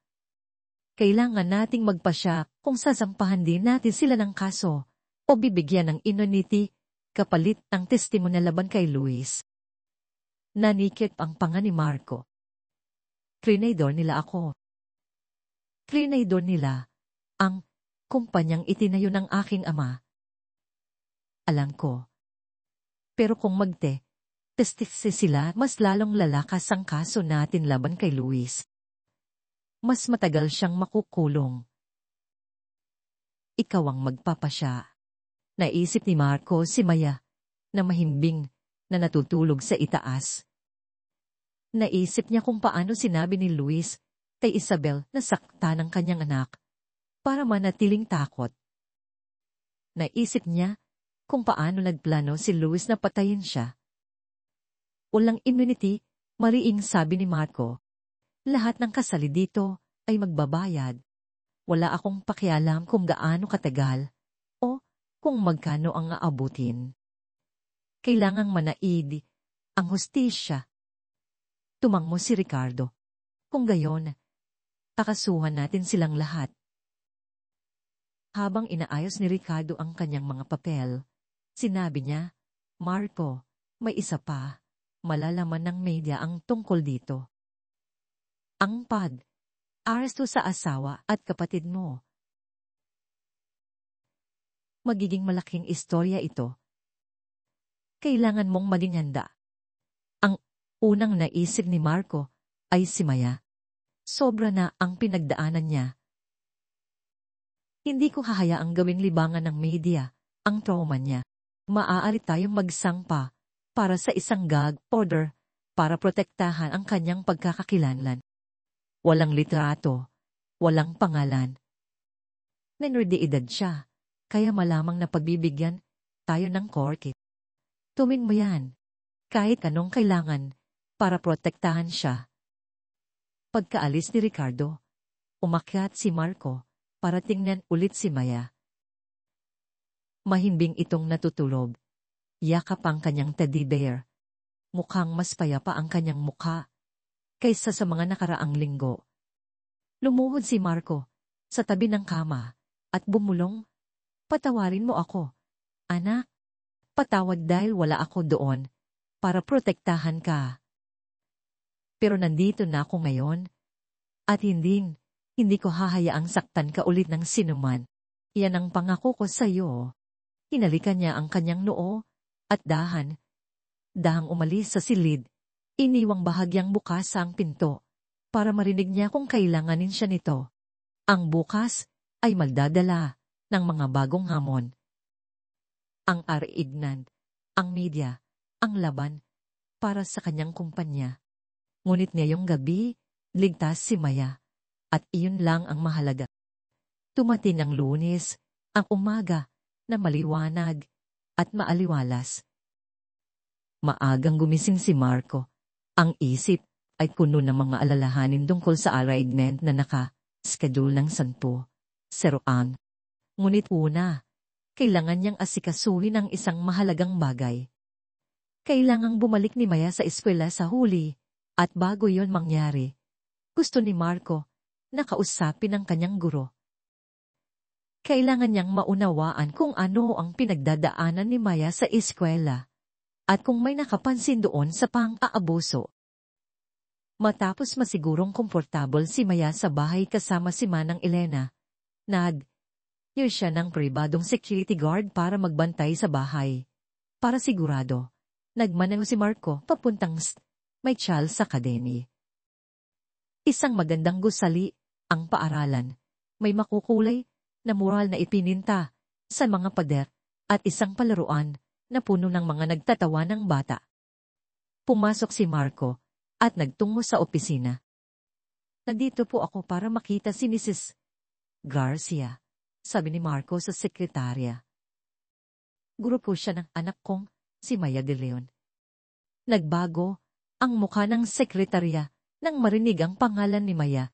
Kailangan nating magpasya kung sasampahan din natin sila ng kaso o bibigyan ng immunity kapalit ng testimonya laban kay Luis. Nanikip ang panga ni Marco. Trinidor nila ako. Trinidor nila ang kumpanyang itinayo ng aking ama. Alam ko. Pero kung testiksi sila, mas lalong lalakas ang kaso natin laban kay Luis. Mas matagal siyang makukulong. Ikaw ang magpapasya. Naisip ni Marco si Maya na mahimbing na natutulog sa itaas. Naisip niya kung paano sinabi ni Luis kay Isabel na sakta ng kanyang anak para manatiling takot. Naisip niya kung paano nagplano si Luis na patayin siya. Walang immunity, mariing sabi ni Marco. Lahat ng kasali dito ay magbabayad. Wala akong pakialam kung gaano katagal o kung magkano ang aabutin. Kailangang manaid ang hustisya. Tumangmo si Ricardo. Kung gayon, kakasuhan natin silang lahat. Habang inaayos ni Ricardo ang kanyang mga papel, sinabi niya, Marco, may isa pa. Malalaman ng media ang tungkol dito. Ang aresto sa asawa at kapatid mo. Magiging malaking istorya ito. Kailangan mong maging handa. Ang unang naisip ni Marco ay si Maya. Sobra na ang pinagdaanan niya. Hindi ko hahayaang gawing libangan ng media ang trauma niya. Maaari tayong magsangpa para sa isang gag order para protektahan ang kanyang pagkakakilanlan. Walang litrato, walang pangalan. Minor de edad siya, kaya malamang na pagbibigyan tayo ng korkit. Tuwing mo yan, kahit anong kailangan para protektahan siya. Pagkaalis ni Ricardo, umakyat si Marco para tingnan ulit si Maya. Mahimbing itong natutulog. Yakap ang kanyang teddy bear. Mukhang mas payapa ang kanyang mukha kaysa sa mga nakaraang linggo. Lumuhod si Marco sa tabi ng kama at bumulong, "Patawarin mo ako, anak. Patawad dahil wala ako doon para protektahan ka. Pero nandito na ako ngayon at hindi ko hahayaang saktan ka ulit ng sinuman. Yan ang pangako ko sa iyo." Hinalikan niya ang kanyang noo at dahang umalis sa silid, iniwang bahagyang bukas ang pinto para marinig niya kung kailanganin siya nito. Ang bukas ay magdadala ng mga bagong hamon. Ang ariignan, ang media, ang laban para sa kanyang kumpanya. Ngunit ngayong gabi, ligtas si Maya at iyon lang ang mahalaga. Tumating ang Lunes, ang umaga na maliwanag at maaliwalas. Maagang gumising si Marco. Ang isip ay puno ng mga alalahanin tungkol sa arrangement na naka-schedule ng 10:00. Ngunit una, kailangan niyang asikasuhin ang isang mahalagang bagay. Kailangang bumalik ni Maya sa eskwela sa huli, at bago yon mangyari, gusto ni Marco na kausapin ang kanyang guro. Kailangan niyang maunawaan kung ano ang pinagdadaanan ni Maya sa eskwela at kung may nakapansin doon sa pang-aabuso. Matapos masigurong komportable si Maya sa bahay kasama si Manang Elena, nag-hire siya ng pribadong security guard para magbantay sa bahay. Para sigurado, nagmanaw si Marco papuntang may Charles Academy. Isang magandang gusali ang paaralan, may makukulay na mural na ipininta sa mga pader at isang palaruan na puno ng mga nagtatawa ng bata. Pumasok si Marco at nagtungo sa opisina. "Nandito po ako para makita si Mrs. Garcia," sabi ni Marco sa sekretarya. Guro po siya ng anak kong si Maya de Leon. Nagbago ang mukha ng sekretarya nang marinig ang pangalan ni Maya.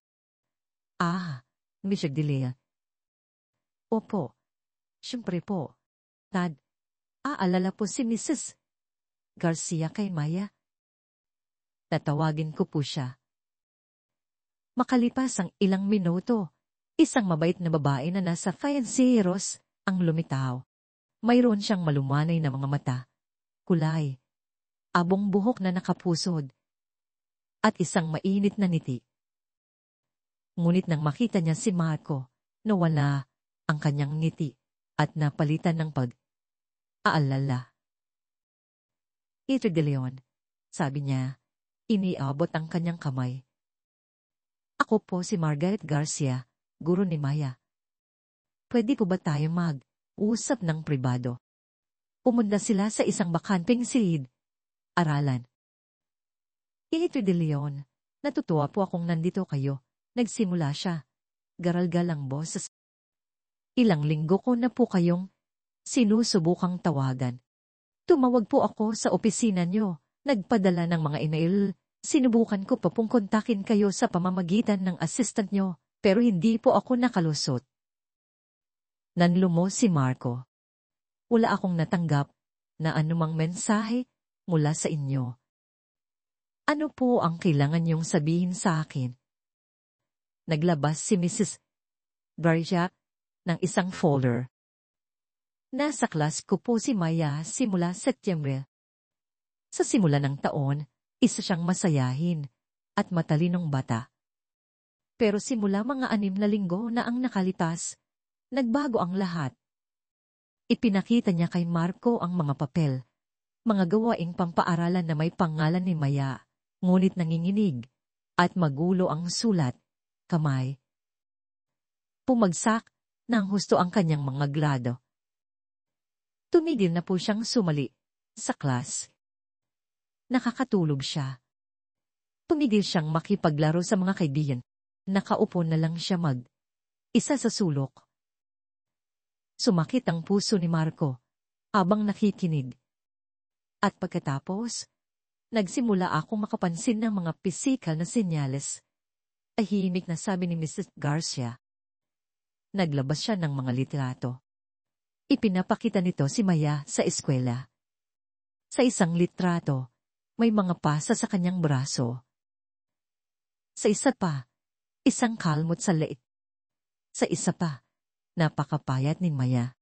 "Ah, Mr. de Leon." "Opo, siyempre po. Aalala po si Mrs. Garcia kay Maya." Tatawagin ko po siya. Makalipas ang ilang minuto, isang mabait na babae na nasa Fianceros ang lumitaw. Mayroon siyang malumanay na mga mata, kulay, abong buhok na nakapusod, at isang mainit na ngiti. Ngunit nang makita niya si Marco, nawala ang kanyang ngiti at napalitan ng pag-aalala. "Ito de Leon," sabi niya, iniabot ang kanyang kamay. "Ako po si Margaret Garcia, guro ni Maya. Pwede po ba tayo mag-usap ng pribado?" Pumunta sila sa isang bakanteng silid. Aralan. "Ito de Leon, natutuwa po akong nandito kayo." Nagsimula siya. Garalgal ang boses. "Ilang linggo ko na po kayong sinusubukang tawagan. Tumawag po ako sa opisina nyo, nagpadala ng mga email. Sinubukan ko pa pong kontakin kayo sa pamamagitan ng assistant nyo, pero hindi po ako nakalusot." Nanlumo si Marco. "Wala akong natanggap na anumang mensahe mula sa inyo. Ano po ang kailangan niyong sabihin sa akin?" Naglabas si Mrs. Garcia ng isang folder. "Nasa class ko po si Maya simula Setyembre. Sa simula ng taon, isa siyang masayahin at matalinong bata. Pero simula mga 6 na linggo na ang nakalipas, nagbago ang lahat." Ipinakita niya kay Marco ang mga papel Mga gawaing pampaaralan na may pangalan ni Maya, ngunit nanginginig, at magulo ang sulat, kamay. Pumagsak nang husto ang kanyang mga grado. Tumigil na po siyang sumali sa class. Nakakatulog siya. Tumigil siyang makipaglaro sa mga kaibigan. Nakaupo na lang siya isa sa sulok. Sumakit ang puso ni Marco habang nakikinig. At pagkatapos, nagsimula akong makapansin ng mga pisikal na senyales. Tahimik na sabi ni Mrs. Garcia. Naglabas siya ng mga litrato. Ipinapakita nito si Maya sa eskwela. Sa isang litrato, may mga pasa sa kanyang braso. Sa isa pa, isang kalmot sa leeg. Sa isa pa, napakapayat ni Maya.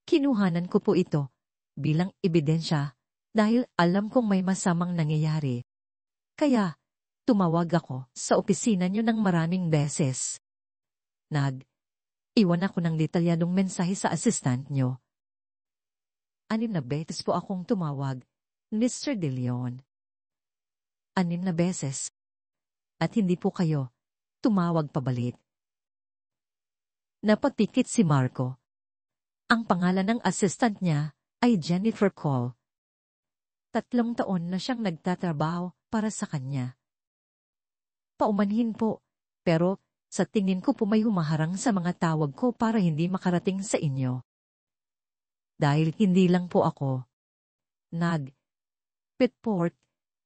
Kinuhanan ko po ito bilang ebidensya dahil alam kong may masamang nangyayari. Kaya, tumawag ako sa opisina niyo ng maraming beses. Iwan ako ng detalyadong mensahe sa assistant niyo. 6 na beses po akong tumawag, Mr. De Leon. 6 na beses. At hindi po kayo tumawag pabalik. Napatikit si Marco. Ang pangalan ng assistant niya ay Jennifer Cole. 3 taon na siyang nagtatrabaho para sa kanya. Paumanhin po, pero sa tingin ko po may humaharang sa mga tawag ko para hindi makarating sa inyo. Dahil hindi lang po ako. Nag-report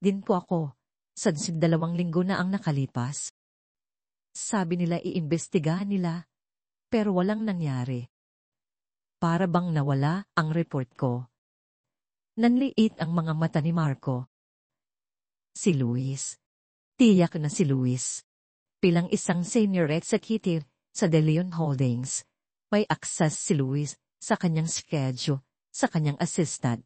din po ako sa 2 linggo na ang nakalipas. Sabi nila iimbestigahan nila, pero walang nangyari. Para bang nawala ang report ko. Nanliit ang mga mata ni Marco. Si Luis. Tiyak na si Luis. Bilang isang senior executive sa De Leon Holdings, may access si Luis sa kanyang schedule, sa kanyang assistant.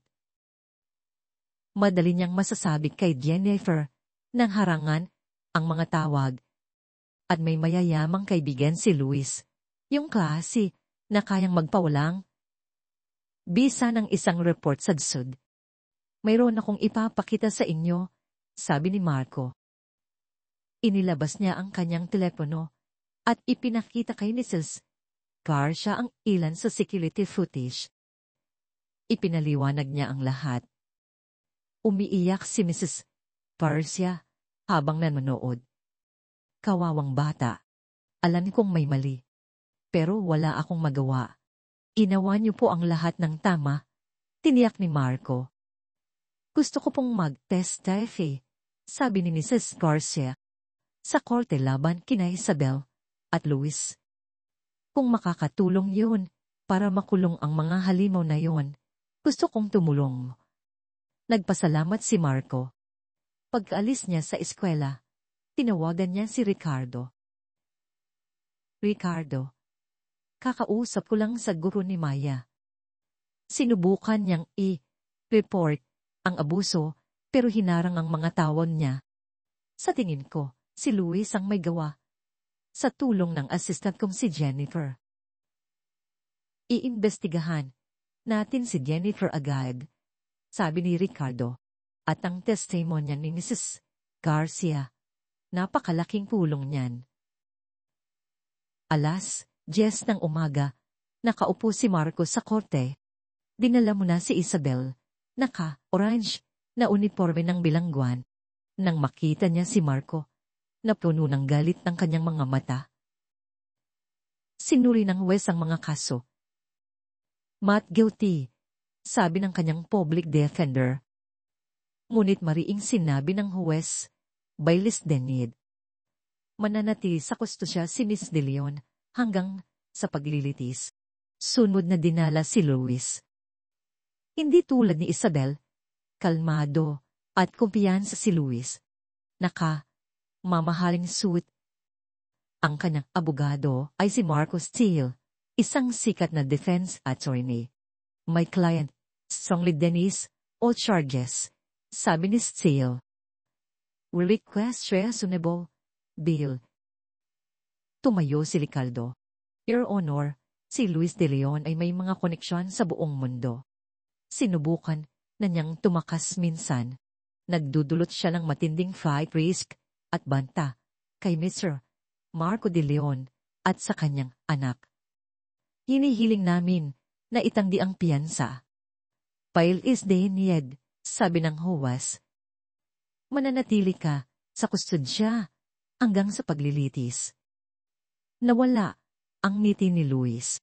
Madali niyang masasabi kay Jennifer nang harangan ang mga tawag. At may mayayamang kaibigan si Luis, yung klase na kayang magpawalang bisa ng isang report sa DSUD. Mayroon akong ipapakita sa inyo, sabi ni Marco. Inilabas niya ang kanyang telepono at ipinakita kay Mrs. Garcia ang ilan sa security footage. Ipinaliwanag niya ang lahat. Umiiyak si Mrs. Garcia habang nanonood. Kawawang bata. Alam kong may mali. Pero wala akong magawa. Ginawa niyo po ang lahat ng tama, tiniyak ni Marco. Gusto ko pong mag-testify, sabi ni Mrs. Garcia. Sa korte laban kina Isabel at Luis. Kung makakatulong yun para makulong ang mga halimaw na yun, gusto kong tumulong. Nagpasalamat si Marco. Pagkaalis niya sa eskwela, tinawagan niya si Ricardo. Ricardo, kakausap ko lang sa guro ni Maya. Sinubukan niyang i-report ang abuso pero hinarang ang mga tawon niya. Sa tingin ko, si Luis ang may gawa. Sa tulong ng assistant kong si Jennifer. Iimbestigahan natin si Jennifer agad, sabi ni Ricardo. At ang testimonya ni Mrs. Garcia, napakalaking tulong niyan. 10:00 ng umaga, nakaupo si Marco sa korte. Dinala mo na si Isabel, naka-orange na uniforme ng bilangguan. Nang makita niya si Marco, napuno ng galit ng kanyang mga mata. Sinuri ng huwes ang mga kaso. Not guilty, sabi ng kanyang public defender. Ngunit mariing sinabi ng huwes, baylis denid. Mananatili sa kustosya si Miss De Leon hanggang sa paglilitis. Sunod na dinala si Luis. Hindi tulad ni Isabel, kalmado at kumpiyansa si Luis. Mamahaling suit. Ang kanyang abogado ay si Marco Steele, isang sikat na defense attorney. My client, strongly denies all charges, sabi ni Steele. We request reasonable bail. Tumayo si Ricardo. Your Honor, si Luis De Leon ay may mga koneksyon sa buong mundo. Sinubukan na niyang tumakas minsan. Nagdudulot siya ng matinding flight risk at banta kay Mr. Marco de Leon at sa kanyang anak. Hinihiling namin na itanggi ang piyansa. File is denied, sabi ng huwas. Mananatili ka sa kustudsya hanggang sa paglilitis. Nawala ang ngiti ni Luis.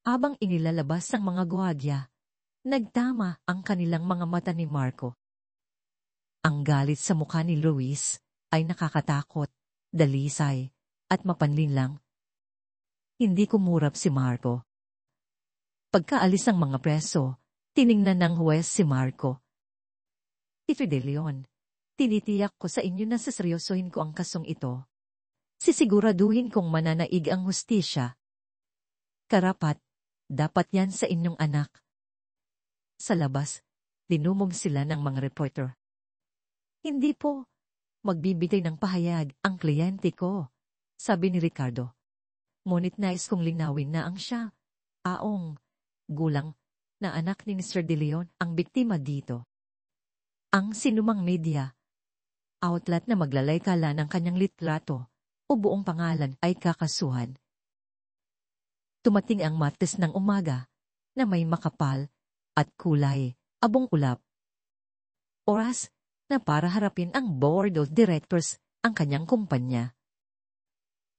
Habang inilalabas ang mga gwardiya, nagtama ang kanilang mga mata ni Marco. Ang galit sa mukha ni Luis ay nakakatakot, dalisay, at mapanlinlang. Hindi kumurap si Marco. Pagkaalis ng mga preso, tiningnan ng huwes si Marco. Tito de Leon, tinitiyak ko sa inyo na seseryosohin ko ang kasong ito. Sisiguraduhin kong mananaig ang hustisya. Karapat, dapat yan sa inyong anak. Sa labas, dinumog sila ng mga reporter. Hindi po, magbibigay ng pahayag ang kliyente ko, sabi ni Ricardo. Ngunit nais kong linawin na ang siya, Aong, gulang, na anak ni Mr. De Leon ang biktima dito. Ang sinumang media, outlet na maglalay-kala ng kanyang litrato o buong pangalan ay kakasuhan. Tumating ang Martes ng umaga na may makapal at kulay, abong ulap. Oras na para harapin ang board of directors ang kanyang kumpanya.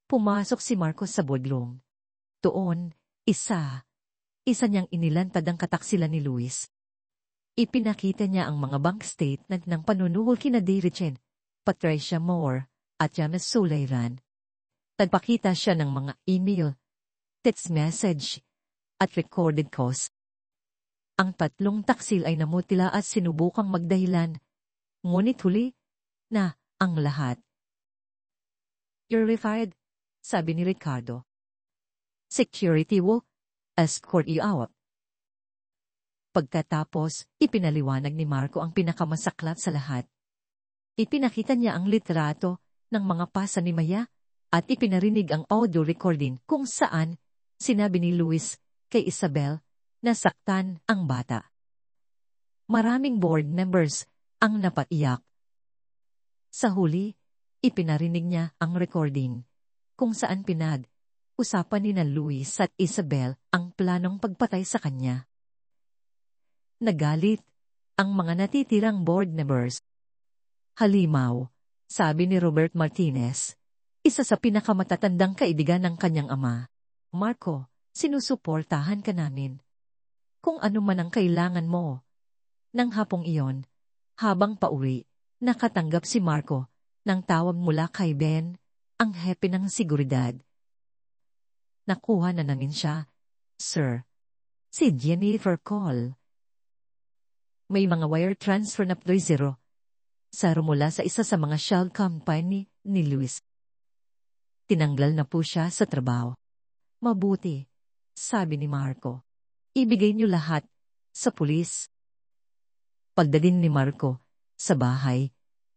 Pumasok si Marcos sa boardroom. Doon, isa niyang inilantad ang kataksilan ni Luis. Ipinakita niya ang mga bank statement ng panunuhol kina Dirichen, Patricia Moore, at James Sulairan. Nagpakita siya ng mga email, text message, at recorded calls. Ang tatlong taksil ay namutila at sinubukang magdahilan, ngunit huli na ang lahat. You're refired, sabi ni Ricardo. Security will escort you out. Pagkatapos, ipinaliwanag ni Marco ang pinakamasaklat sa lahat. Ipinakita niya ang litrato ng mga pasa ni Maya at ipinarinig ang audio recording kung saan sinabi ni Luis kay Isabel na saktan ang bata. Maraming board members ang napaiyak. Sa huli, ipinarinig niya ang recording kung saan usapan ni na Luis at Isabel ang planong pagpatay sa kanya. Nagalit ang mga natitirang board members. Halimaw, sabi ni Robert Martinez, isa sa pinakamatatandang kaibigan ng kanyang ama. Marco, sinusuportahan ka namin. Kung ano man ang kailangan mo. Nang hapong iyon, habang pauwi, nakatanggap si Marco ng tawag mula kay Ben, ang hepe ng seguridad. Nakuha na namin siya, Sir. Si Jennifer Cole. May mga wire transfer na 0. Saro mula sa isa sa mga shell company ni Luis. Tinanggal na po siya sa trabaho. Mabuti, sabi ni Marco. Ibigay niyo lahat sa pulis. Pagdating ni Marco sa bahay,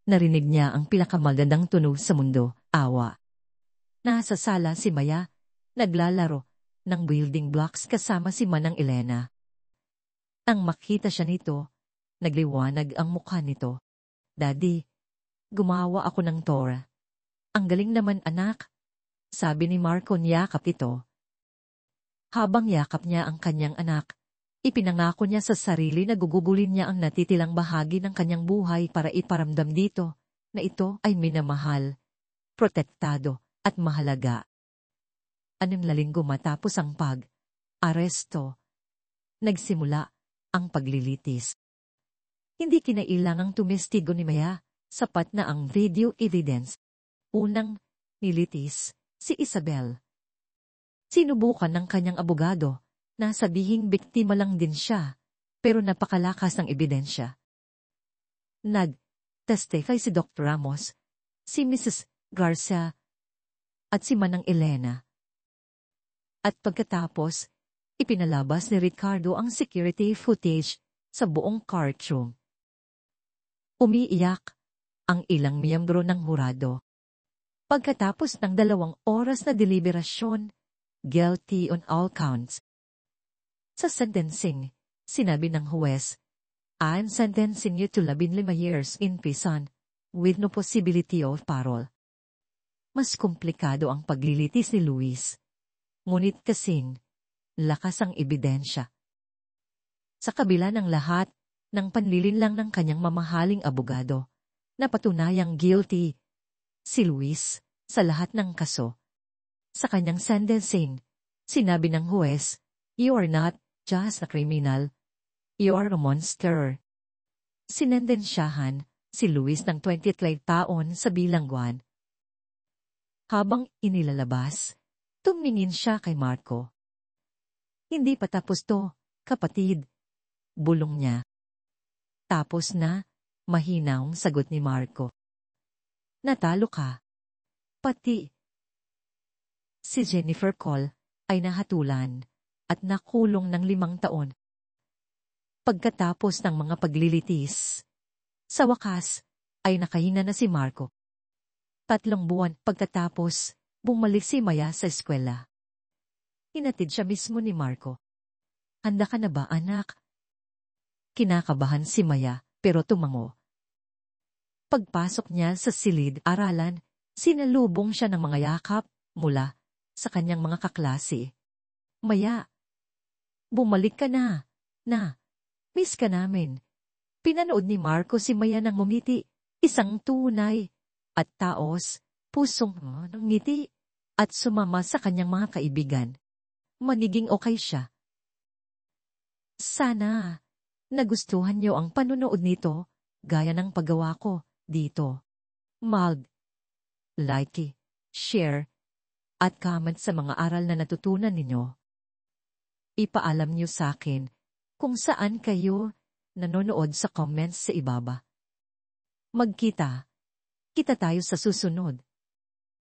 narinig niya ang pinakamagandang tunog sa mundo, awa. Nasa sala si Maya, naglalaro ng building blocks kasama si Manang Elena. Nang makita siya nito, nagliwanag ang mukha nito. Daddy, gumawa ako ng Tora. Ang galing naman anak, sabi ni Marco niyakap ito. Habang yakap niya ang kanyang anak, ipinangako niya sa sarili na gugugulin niya ang natitilang bahagi ng kanyang buhay para iparamdam dito na ito ay minamahal, protektado at mahalaga. 6 linggo matapos ang pag-aresto, nagsimula ang paglilitis. Hindi kinailangang tumestigo ni Maya, sapat na ang video evidence. Unang nilitis si Isabel. Sinubukan ng kanyang abogado na sabihing biktima lang din siya, pero napakalakas ng ebidensya. Nag-testify si Dr. Ramos, si Mrs. Garcia, at si Manang Elena. At pagkatapos, ipinalabas ni Ricardo ang security footage sa buong courtroom. Umiiyak ang ilang miyembro ng hurado. Pagkatapos ng 2 oras na deliberasyon, guilty on all counts. Sa sentencing, sinabi ng huwes, I'm sentencing you to 15 years in prison, with no possibility of parole. Mas komplikado ang paglilitis ni Luis. Ngunit kasing, lakas ang ebidensya. Sa kabila ng lahat, ng panlilinlang ng kanyang mamahaling abogado, napatunayang guilty si Luis sa lahat ng kaso. Sa kanyang sentencing, sinabi ng huwes, "You are not just a criminal. You are a monster." Sinendensyahan si Luis ng 23 taon sa bilangguan. Habang inilalabas, tumingin siya kay Marco. "Hindi pa tapos to, kapatid," bulong niya. "Tapos na," mahinahong sagot ni Marco. "Natalo ka." Pati si Jennifer Cole ay nahatulan at nakulong ng 5 taon. Pagkatapos ng mga paglilitis, sa wakas ay nakahinga na si Marco. 3 buwan pagkatapos, bumalik si Maya sa eskwela. Hinatid siya mismo ni Marco. "Handa ka na ba, anak?" Kinakabahan si Maya, pero tumango. Pagpasok niya sa silid-aralan, sinalubong siya ng mga yakap mula sa kanyang mga kaklase. "Maya, bumalik ka na. Miss ka namin." Pinanood ni Marco si Maya ng ngumiti, isang tunay at taos, pusong ng ngiti, at sumama sa kanyang mga kaibigan. Maniging okay siya. "Sana nagustuhan niyo ang panunood nito, gaya ng paggawa ko dito. Like, share, at comment sa mga aral na natutunan ninyo. Ipaalam niyo sa akin kung saan kayo nanonood sa comments sa ibaba. Kita tayo sa susunod.